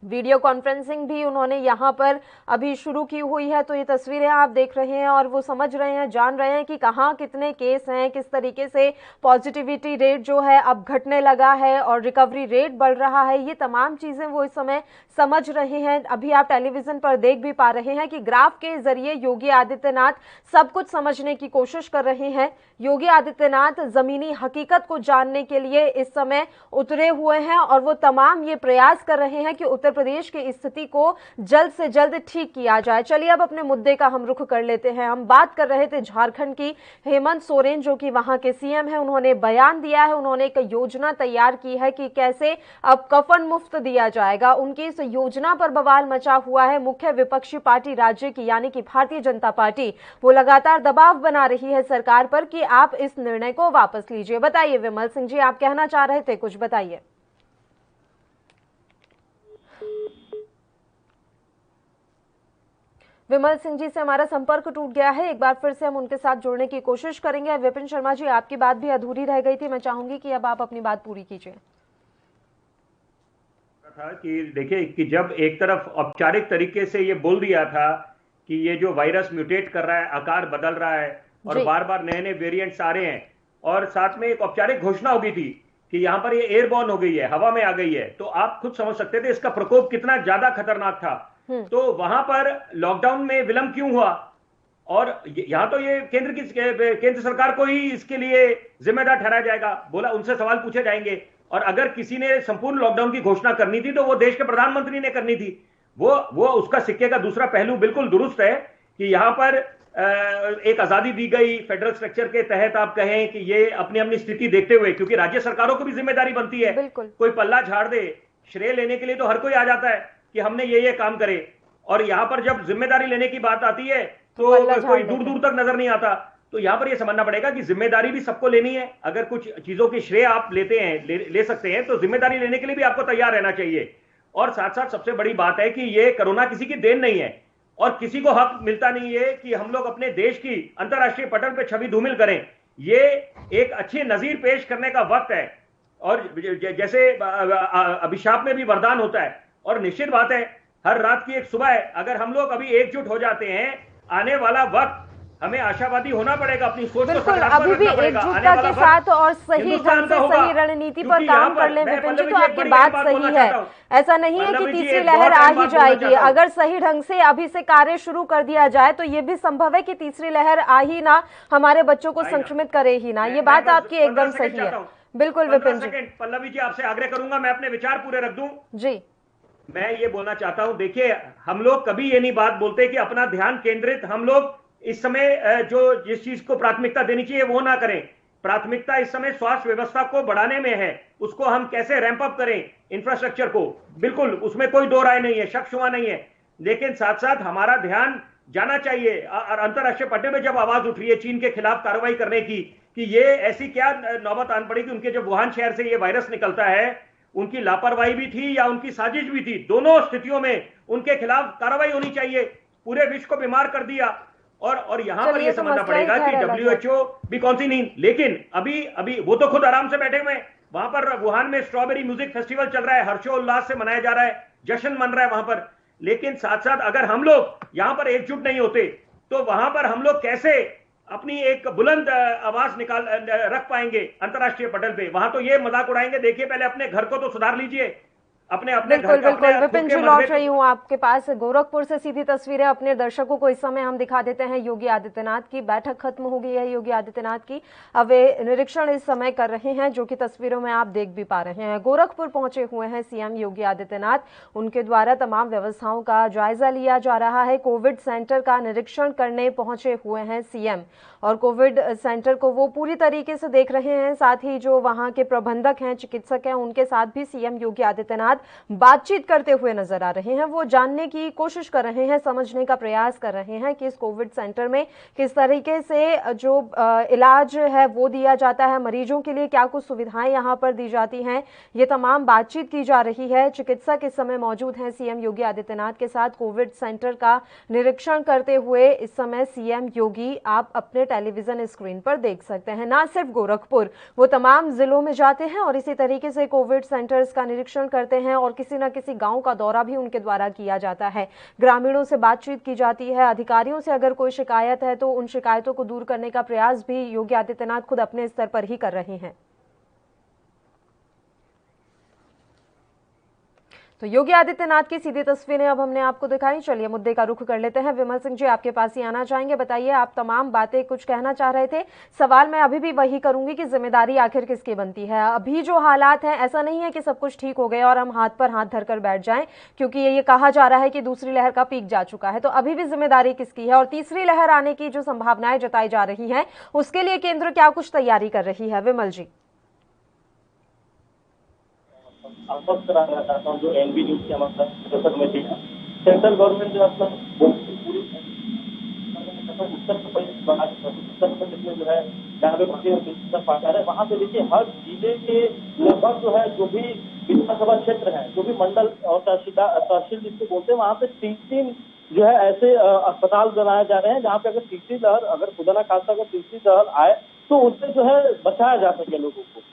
वीडियो कॉन्फ्रेंसिंग भी उन्होंने यहाँ पर अभी शुरू की हुई है। तो ये तस्वीरें आप देख रहे हैं और वो समझ रहे हैं, जान रहे हैं कि कहाँ कितने केस हैं, किस तरीके से पॉजिटिविटी रेट जो है अब घटने लगा है और रिकवरी रेट बढ़ रहा है। ये तमाम चीजें वो इस समय समझ रहे हैं। अभी आप टेलीविजन पर देख भी पा रहे हैं कि ग्राफ के जरिए योगी आदित्यनाथ सब कुछ समझने की कोशिश कर रहे हैं। योगी आदित्यनाथ जमीनी हकीकत को जानने के लिए इस समय उतरे हुए हैं और वो तमाम ये प्रयास कर रहे हैं कि उत्तर प्रदेश की स्थिति को जल्द से जल्द ठीक किया जाए। चलिए अब अपने मुद्दे का हम रुख कर लेते हैं। हम बात कर रहे थे झारखंड की। हेमंत सोरेन जो कि वहां के सीएम है, उन्होंने बयान दिया है, उन्होंने एक योजना तैयार की है कि कैसे अब कफन मुफ्त दिया जाएगा। उनकी इस योजना पर बवाल मचा हुआ है। मुख्य विपक्षी पार्टी राज्य की यानी कि भारतीय जनता पार्टी, वो लगातार दबाव बना रही है सरकार पर कि आप इस निर्णय को वापस लीजिए। बताइए विमल सिंह जी, आप कहना चाह रहे थे, कुछ बताइए। विमल सिंह जी से हमारा संपर्क टूट गया है। एक बार फिर से हम उनके साथ जुड़ने की कोशिश करेंगे। विपिन शर्मा जी, आपकी बात भी अधूरी रह गई थी, मैं चाहूंगी कि अब आप अपनी बात पूरी कीजिए। था कि देखिए कि जब एक तरफ औपचारिक तरीके से ये बोल दिया था कि ये जो वायरस म्यूटेट कर रहा है, आकार बदल रहा है और बार बार नए नए वेरिएंट्स आ रहे हैं, और साथ में एक औपचारिक घोषणा हो गई थी कि यहां पर ये एयरबॉर्न हो गई है, हवा में आ गई है, तो आप खुद समझ सकते थे इसका प्रकोप कितना ज्यादा खतरनाक था। तो वहां पर लॉकडाउन में विलंब क्यों हुआ और यहां तो ये केंद्र सरकार को ही इसके लिए जिम्मेदार ठहराया जाएगा, बोला उनसे सवाल पूछे जाएंगे। और अगर किसी ने संपूर्ण लॉकडाउन की घोषणा करनी थी तो वो देश के प्रधानमंत्री ने करनी थी। वो उसका सिक्के का दूसरा पहलू बिल्कुल दुरुस्त है कि यहां पर एक आजादी दी गई फेडरल स्ट्रक्चर के तहत, आप कहें कि ये अपनी अपनी स्थिति देखते हुए, क्योंकि राज्य सरकारों को भी जिम्मेदारी बनती है, कोई पल्ला झाड़ दे, श्रेय लेने के लिए तो हर कोई आ जाता है कि हमने ये काम करे, और यहां पर जब जिम्मेदारी लेने की बात आती है तो कोई दूर दूर तक नजर नहीं आता। तो यहां पर यह समझना पड़ेगा कि जिम्मेदारी भी सबको लेनी है। अगर कुछ चीजों की श्रेय आप लेते हैं, ले सकते हैं, तो जिम्मेदारी लेने के लिए भी आपको तैयार रहना चाहिए। और साथ साथ सबसे बड़ी बात है कि ये कोरोना किसी की देन नहीं है और किसी को हक मिलता नहीं है कि हम लोग अपने देश की अंतर्राष्ट्रीय पटल पे छवि धूमिल करें। ये एक अच्छी नजीर पेश करने का वक्त है, और जैसे अभिशाप में भी वरदान होता है, और निश्चित बात है हर रात की एक सुबह है। अगर हम लोग अभी एकजुट हो जाते हैं, आने वाला वक्त हमें आशावादी होना पड़ेगा, अपनी सोच को सकारात्मक अभी भी एकजुटता के साथ और सही ढंग से सही रणनीति पर काम कर लें विपिन जी, तो आपकी बात सही है। ऐसा नहीं है कि तीसरी लहर आ ही जाएगी। अगर सही ढंग से अभी से कार्य शुरू कर दिया जाए तो ये भी संभव है कि तीसरी लहर आ ही ना, हमारे बच्चों को संक्रमित करे ही ना। ये बात आपकी एकदम सही है। बिल्कुल विपिन जी। पल्लवी जी, आपसे आग्रह करूंगा, मैं अपने विचार पूरे रख दूं जी। मैं ये बोलना चाहता हूं, देखिए हम लोग कभी ये नहीं बात बोलते कि अपना ध्यान केंद्रित हम लोग इस समय जो जिस चीज को प्राथमिकता देनी चाहिए वो ना करें। प्राथमिकता इस समय स्वास्थ्य व्यवस्था को बढ़ाने में है, उसको हम कैसे रैंप अप करें इंफ्रास्ट्रक्चर को, बिल्कुल उसमें कोई दो राय नहीं है, शक शुबा नहीं है। लेकिन साथ साथ हमारा ध्यान जाना चाहिए, और अंतर्राष्ट्रीय पटल में जब आवाज उठ रही है चीन के खिलाफ कार्रवाई करने की, कि ये ऐसी क्या नौबत आन पड़ी कि उनके जब वुहान शहर से ये वायरस निकलता है, उनकी लापरवाही भी थी या उनकी साजिश भी थी, दोनों स्थितियों में उनके खिलाफ कार्रवाई होनी चाहिए। पूरे विश्व को बीमार कर दिया, और यहां पर यह समझना पड़ेगा कि WHO भी कौन सी नींद। लेकिन अभी वो तो खुद आराम से बैठे हुए हैं, वहां पर वुहान में स्ट्रॉबेरी म्यूजिक फेस्टिवल चल रहा है, हर्षोल्लास से मनाया जा रहा है, जश्न मन रहा है वहां पर। लेकिन साथ साथ अगर हम लोग यहां पर एकजुट नहीं होते तो वहां पर हम लोग कैसे अपनी एक बुलंद आवाज रख पाएंगे अंतर्राष्ट्रीय पटल पे। वहां तो ये मजाक उड़ाएंगे, देखिए पहले अपने घर को तो सुधार लीजिए, अपने बिल्कुल विपिन जी, लौट रही हूँ आपके पास। गोरखपुर से सीधी तस्वीरें अपने दर्शकों को इस समय हम दिखा देते हैं। योगी आदित्यनाथ की बैठक खत्म हो गई है। योगी आदित्यनाथ की अब वे निरीक्षण इस समय कर रहे हैं, जो कि तस्वीरों में आप देख भी पा रहे हैं। गोरखपुर पहुंचे हुए हैं सीएम योगी आदित्यनाथ। उनके द्वारा तमाम व्यवस्थाओं का जायजा लिया जा रहा है। कोविड सेंटर का निरीक्षण करने पहुंचे हुए हैं सीएम, और कोविड सेंटर को वो पूरी तरीके से देख रहे हैं। साथ ही जो वहां के प्रबंधक हैं, चिकित्सक हैं, उनके साथ भी सीएम योगी आदित्यनाथ बातचीत करते हुए नजर आ रहे हैं। वो जानने की कोशिश कर रहे हैं, समझने का प्रयास कर रहे हैं कि इस कोविड सेंटर में किस तरीके से जो इलाज है वो दिया जाता है, मरीजों के लिए क्या कुछ सुविधाएं यहां पर दी जाती हैं, ये तमाम बातचीत की जा रही है। चिकित्सक इस समय मौजूद हैं सीएम योगी आदित्यनाथ के साथ। कोविड सेंटर का निरीक्षण करते हुए इस समय सीएम योगी आप अपने टेलीविजन स्क्रीन पर देख सकते हैं। ना सिर्फ गोरखपुर, वो तमाम जिलों में जाते हैं और इसी तरीके से कोविड सेंटर्स का निरीक्षण करते हैं, और किसी न किसी गांव का दौरा भी उनके द्वारा किया जाता है। ग्रामीणों से बातचीत की जाती है, अधिकारियों से अगर कोई शिकायत है तो उन शिकायतों को दूर करने का प्रयास भी योगी आदित्यनाथ खुद अपने स्तर पर ही कर रहे हैं। तो योगी आदित्यनाथ की सीधी तस्वीरें अब हमने आपको दिखाई। चलिए मुद्दे का रुख कर लेते हैं। विमल सिंह जी, आपके पास ही आना चाहेंगे। बताइए, आप तमाम बातें कुछ कहना चाह रहे थे। सवाल मैं अभी भी वही करूंगी कि जिम्मेदारी आखिर किसकी बनती है। अभी जो हालात हैं, ऐसा नहीं है कि सब कुछ ठीक हो गया और हम हाथ पर हाथ धरकर बैठ जाएं, क्योंकि ये कहा जा रहा है कि दूसरी लहर का पीक जा चुका है। तो अभी भी जिम्मेदारी किसकी है, और तीसरी लहर आने की जो संभावनाएं जताई जा रही है, उसके लिए केंद्र क्या कुछ तैयारी कर रही है? विमल जी। आश्वस्त कराना चाहता हूँ जो एनबी न्यूज की हमारे कमेटी है, सेंट्रल गवर्नमेंट जो अपना पूरी उत्तर प्रदेश में जो है जहाँ पे पार्टी है, वहाँ पे देखिए हर जिले के लगभग जो है जो भी विधानसभा क्षेत्र है, जो भी मंडल और तहसील जिसको बोलते हैं, वहाँ पे 3 जो है ऐसे अस्पताल बनाए जा रहे हैं जहाँ पे अगर तीसरी लहर, अगर खुदा ना खास्ता अगर तीसरी लहर आए तो उससे जो है बचाया जा सके लोगों को।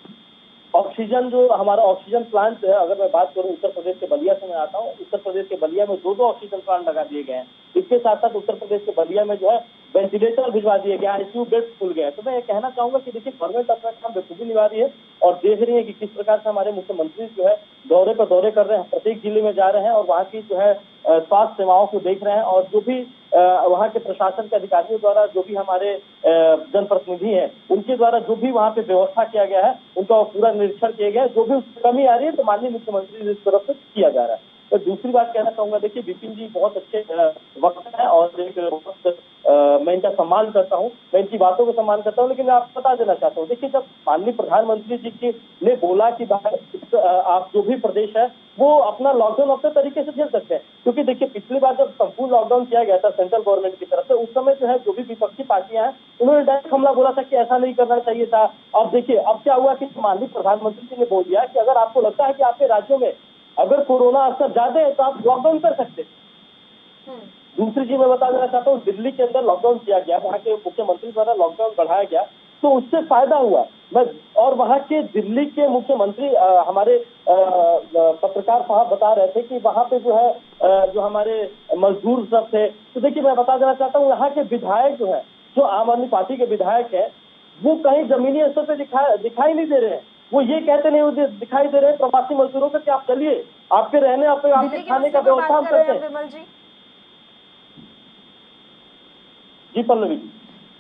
ऑक्सीजन, जो हमारा ऑक्सीजन प्लांट है, अगर मैं बात करूं उत्तर प्रदेश के बलिया से मैं आता हूं, उत्तर प्रदेश के बलिया में 2 ऑक्सीजन प्लांट लगा दिए गए हैं। इसके साथ साथ उत्तर प्रदेश के बलिया में जो है वेंटिलेटर भिजवा दिए गए, ICU बेड खुल गए। तो मैं ये कहना चाहूंगा कि देखिए गवर्नमेंट अपना काम बखूबी निभा रही है और देख रही है कि किस प्रकार से हमारे मुख्यमंत्री जो है दौरे कर रहे हैं, प्रत्येक जिले में जा रहे हैं और वहाँ की जो है स्वास्थ्य सेवाओं को देख रहे हैं और जो भी वहाँ के प्रशासन के अधिकारियों द्वारा, जो भी हमारे जनप्रतिनिधि हैं, उनके द्वारा जो भी वहाँ पे व्यवस्था किया गया है, उनका पूरा निरीक्षण किया गया है। जो भी उसकी कमी आ रही है तो माननीय मुख्यमंत्री जी की तरफ से किया जा रहा है। तो दूसरी बात कहना चाहूंगा, देखिए विपिन जी बहुत अच्छे वक्ता है और एक बहुत मैं इनका सम्मान करता हूं, मैं इनकी बातों को सम्मान करता हूं, लेकिन मैं आपको बता देना चाहता हूं, देखिए जब माननीय प्रधानमंत्री जी ने बोला कि आप जो भी प्रदेश है वो अपना लॉकडाउन अपने तरीके से झेल सकते हैं, क्योंकि देखिए पिछली बार जब संपूर्ण लॉकडाउन किया गया था सेंट्रल गवर्नमेंट की तरफ से, उस समय जो है जो भी विपक्षी पार्टियां हैं उन्होंने डायरेक्ट हमला बोला था कि ऐसा नहीं करना चाहिए था। अब देखिए अब क्या हुआ कि माननीय प्रधानमंत्री जी ने बोल दिया कि अगर आपको लगता है कि आपके राज्यों में अगर कोरोना असर ज्यादा है तो आप लॉकडाउन कर सकते हैं। दूसरी चीज मैं बता देना चाहता हूँ, दिल्ली के अंदर लॉकडाउन किया गया, वहाँ के मुख्यमंत्री द्वारा लॉकडाउन बढ़ाया गया तो उससे फायदा हुआ। और वहाँ के दिल्ली के मुख्यमंत्री हमारे पत्रकार साहब बता रहे थे कि वहाँ पे जो है जो हमारे मजदूर सब थे, तो देखिए मैं बता देना चाहता हूँ यहाँ के विधायक जो है, जो आम आदमी पार्टी के विधायक है, वो कहीं जमीनी स्तर पे दिखाई नहीं दे रहे हैं। वो ये कहते नहीं दिखाई दे रहे हैं प्रवासी मजदूरों को कि आप चलिए, आपके रहने आपके खाने का व्यवस्था हम करते हैं। जी पल्लवी,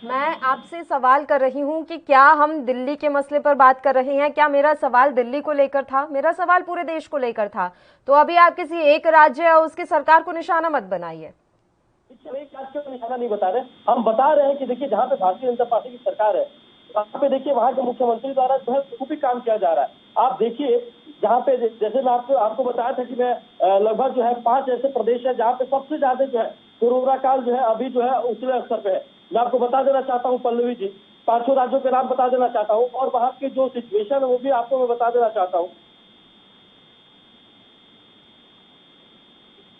मैं आपसे सवाल कर रही हूं कि क्या हम दिल्ली के मसले पर बात कर रहे हैं? क्या मेरा सवाल दिल्ली को लेकर था? मेरा सवाल पूरे देश को लेकर था। तो अभी आप किसी एक राज्य या उसकी सरकार को निशाना मत बनाइए। एक राज्य को निशाना नहीं बता रहे, हम बता रहे हैं कि देखिए जहाँ पे भारतीय जनता पार्टी की सरकार है वहाँ पे देखिए वहाँ के मुख्यमंत्री द्वारा जो है खूब भी काम किया जा रहा है। आप देखिए जहाँ पे, जैसे मैं आपको बताया था कि मैं लगभग जो है 5 ऐसे प्रदेश है जहाँ पे सबसे ज्यादा जो है कोरोना काल जो है अभी जो है उछले स्तर पे है। मैं आपको बता देना चाहता हूँ पल्लवी जी, 5 राज्यों के नाम बता देना चाहता हूँ और वहाँ की जो सिचुएशन है वो भी आपको मैं बता देना चाहता हूँ।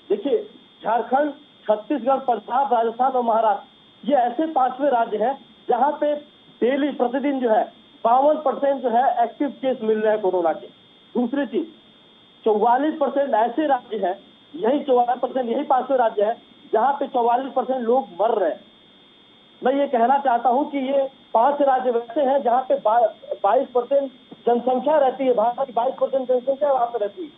देखिए झारखंड, छत्तीसगढ़, पंजाब, राजस्थान और महाराष्ट्र, ये ऐसे 5वें राज्य हैं जहाँ पे डेली प्रतिदिन जो है 52% जो है एक्टिव केस मिल रहे हैं कोरोना के। दूसरी चीज 44% ऐसे राज्य हैं, यही 44% यही 5वें राज्य है जहाँ पे 44% लोग मर रहे हैं। मैं ये कहना चाहता हूँ कि ये 5 राज्य वैसे हैं जहाँ पे 22% जनसंख्या रहती है, भारत की 22% जनसंख्या वहाँ पे रहती है।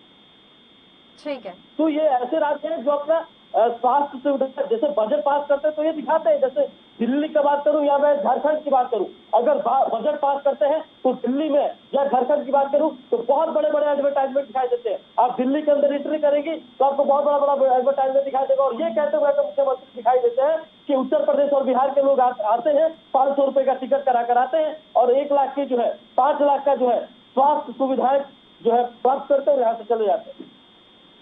ठीक है, तो ये ऐसे राज्य हैं जो अपना स्वास्थ्य सुविधा, जैसे बजट पास करते हैं तो ये दिखाते हैं, जैसे दिल्ली की बात करूं या मैं झारखंड की बात करूं, अगर बजट पास करते हैं तो दिल्ली में या झारखंड की बात करूं तो बहुत बड़े बड़े एडवर्टाइजमेंट दिखाई देते हैं। आप दिल्ली के अंदर एंट्री करेंगी तो आपको बहुत बड़ा एडवर्टाइजमेंट दिखाई देगा और ये कहते हुए मुख्यमंत्री दिखाई देते हैं कि उत्तर प्रदेश और बिहार के लोग आते हैं, 500 रुपए का टिकट करा कर आते हैं और 1 लाख की जो है 5 लाख का जो है स्वास्थ्य सुविधाएं जो है प्राप्त करते हैं, यहाँ से चले जाते हैं।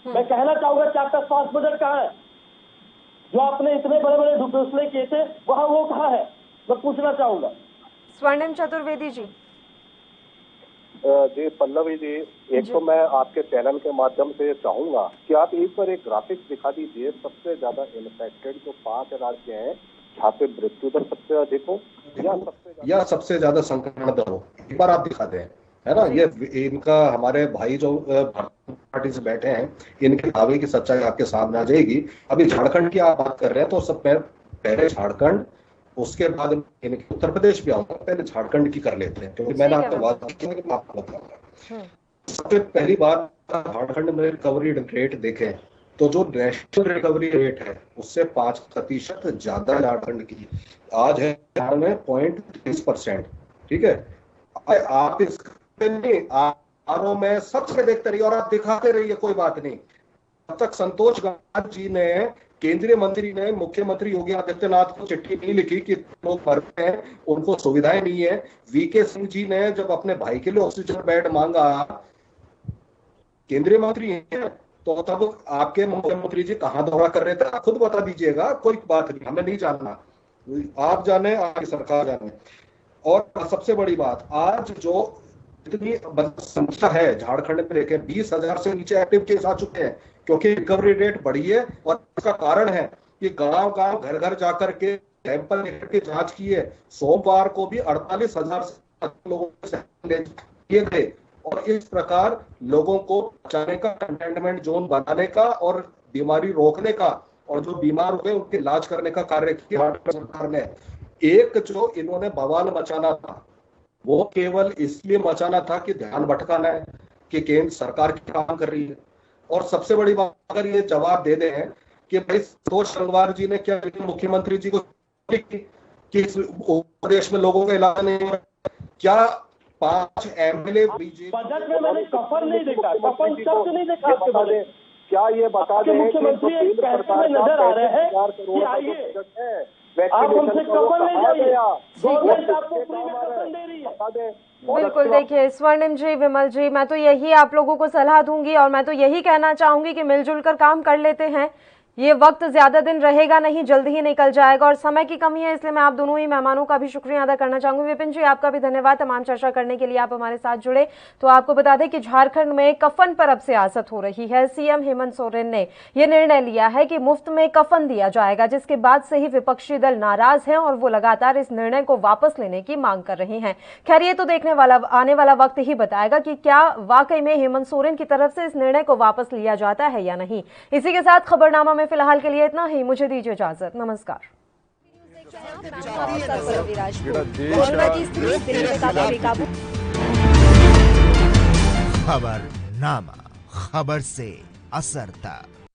मैं कहना चाहूंगा कि आपका स्वास्थ्य बजट कहाँ है? जो आपने इतने बड़े बड़े घोषणे किए थे वहाँ वो कहाँ है? मैं पूछना चाहूंगा। स्वर्णिम चतुर्वेदी जी। जी पल्लवी जी, एक तो मैं आपके चैनल के माध्यम से चाहूंगा कि आप एक बार एक ग्राफिक्स दिखा दीजिए, सबसे ज्यादा इन्फेक्टेड जो 5 राज्य हैं जहाँ पे मृत्यु दर सबसे अधिक हो या सबसे ज्यादा संक्रमण दर हो, एक बार आप दिखा दें, है ना। ये इनका हमारे भाई जो पार्टी से बैठे हैं, इनके दावे की सच्चाई आपके सामने आ जाएगी। अभी झारखंड की आप बात कर रहे हैं तो सब पहले झारखंड, उसके बाद इनके उत्तर प्रदेश भी आऊंगा, पहले झारखंड की कर लेते हैं क्योंकि मैंने आपको बात की कि आपको बताऊंगा। सबसे पहली बात, झारखंड में रिकवरी रेट देखें तो जो नेशनल रिकवरी रेट है उससे 5% ज्यादा झारखंड की आज है में 0.30%। ठीक है, आप इस आरों में सबसे देखते रहिए और आप दिखाते रहिए, कोई बात नहीं। अब तक संतोष गंगवार जी ने, केंद्रीय मंत्री ने मुख्यमंत्री योगी आदित्यनाथ को चिट्ठी नहीं लिखी कि लोग मर रहे हैं, उनको सुविधाएं नहीं है। वीके सिंह जी ने जब अपने भाई के लिए ऑक्सीजन बेड मांगा, केंद्रीय मंत्री है तो तब आपके मुख्यमंत्री जी कहां दौरा कर रहे थे, आप खुद बता दीजिएगा, कोई बात नहीं, हमें नहीं जानना, आप जाने, आपकी सरकार जाने। और सबसे बड़ी बात, आज जो इतनी संख्या है झारखंड में, देखें 20,000 से नीचे एक्टिव केस आ चुके हैं क्योंकि रिकवरी रेट बढ़ी है। और इसका कारण है कि गांव-गांव, घर-घर जाकर के सैंपल लेकर के जांच की है। सोमवार को भी 48,000 से लोगों से किए गए और इस प्रकार लोगों को बचाने का, कंटेनमेंट जोन बनाने का और बीमारी रोकने का, और जो बीमार हुए उनके इलाज करने का कार्य किया सरकार ने। एक जो इन्होंने बवाल मचाना था वो केवल इसलिए मचाना था कि ध्यान भटकाना है कि केंद्र सरकार क्या काम कर रही है। और सबसे बड़ी बात, अगर ये जवाब दे दें कि भाई संतोष गंगवार जी ने क्या मुख्यमंत्री जी को कि इस प्रदेश में लोगों का इलाज नहीं हो रहा, क्या 5 एमएलए बीजेपी बजट में मैंने कफन नहीं देखा, कफन शब्द नहीं देखा आपके बजट। क्या ये बता दें मुख्यमंत्री एक कहते हुए नजर आ रहे हैं कि आइए आप हमसे कफन ले जाइए, गवर्नमेंट आपको फ्री में कफन दे रही है। बिल्कुल, देखिए स्वर्णिम जी, विमल जी, मैं तो यही आप लोगों को सलाह दूंगी और मैं तो यही कहना चाहूंगी कि मिलजुल कर काम कर लेते हैं। ये वक्त ज्यादा दिन रहेगा नहीं, जल्दी ही निकल जाएगा और समय की कमी है, इसलिए मैं आप दोनों ही मेहमानों का भी शुक्रिया अदा करना चाहूंगी। विपिन जी, आपका भी धन्यवाद तमाम चर्चा करने के लिए, आप हमारे साथ जुड़े। तो आपको बता दें कि झारखंड में कफन पर अब सियासत हो रही है। सीएम हेमंत सोरेन ने यह निर्णय लिया है कि मुफ्त में कफन दिया जाएगा, जिसके बाद से ही विपक्षी दल नाराज हैं और वो लगातार इस निर्णय को वापस लेने की मांग कर रहे हैं। खैर, ये तो आने वाला वक्त ही बताएगा कि क्या वाकई में हेमंत सोरेन की तरफ से इस निर्णय को वापस लिया जाता है या नहीं। इसी के साथ खबरनामा में फिलहाल के लिए इतना ही। मुझे दीजिए इजाजत, नमस्कार। खबरनामा, खबर से असर तक।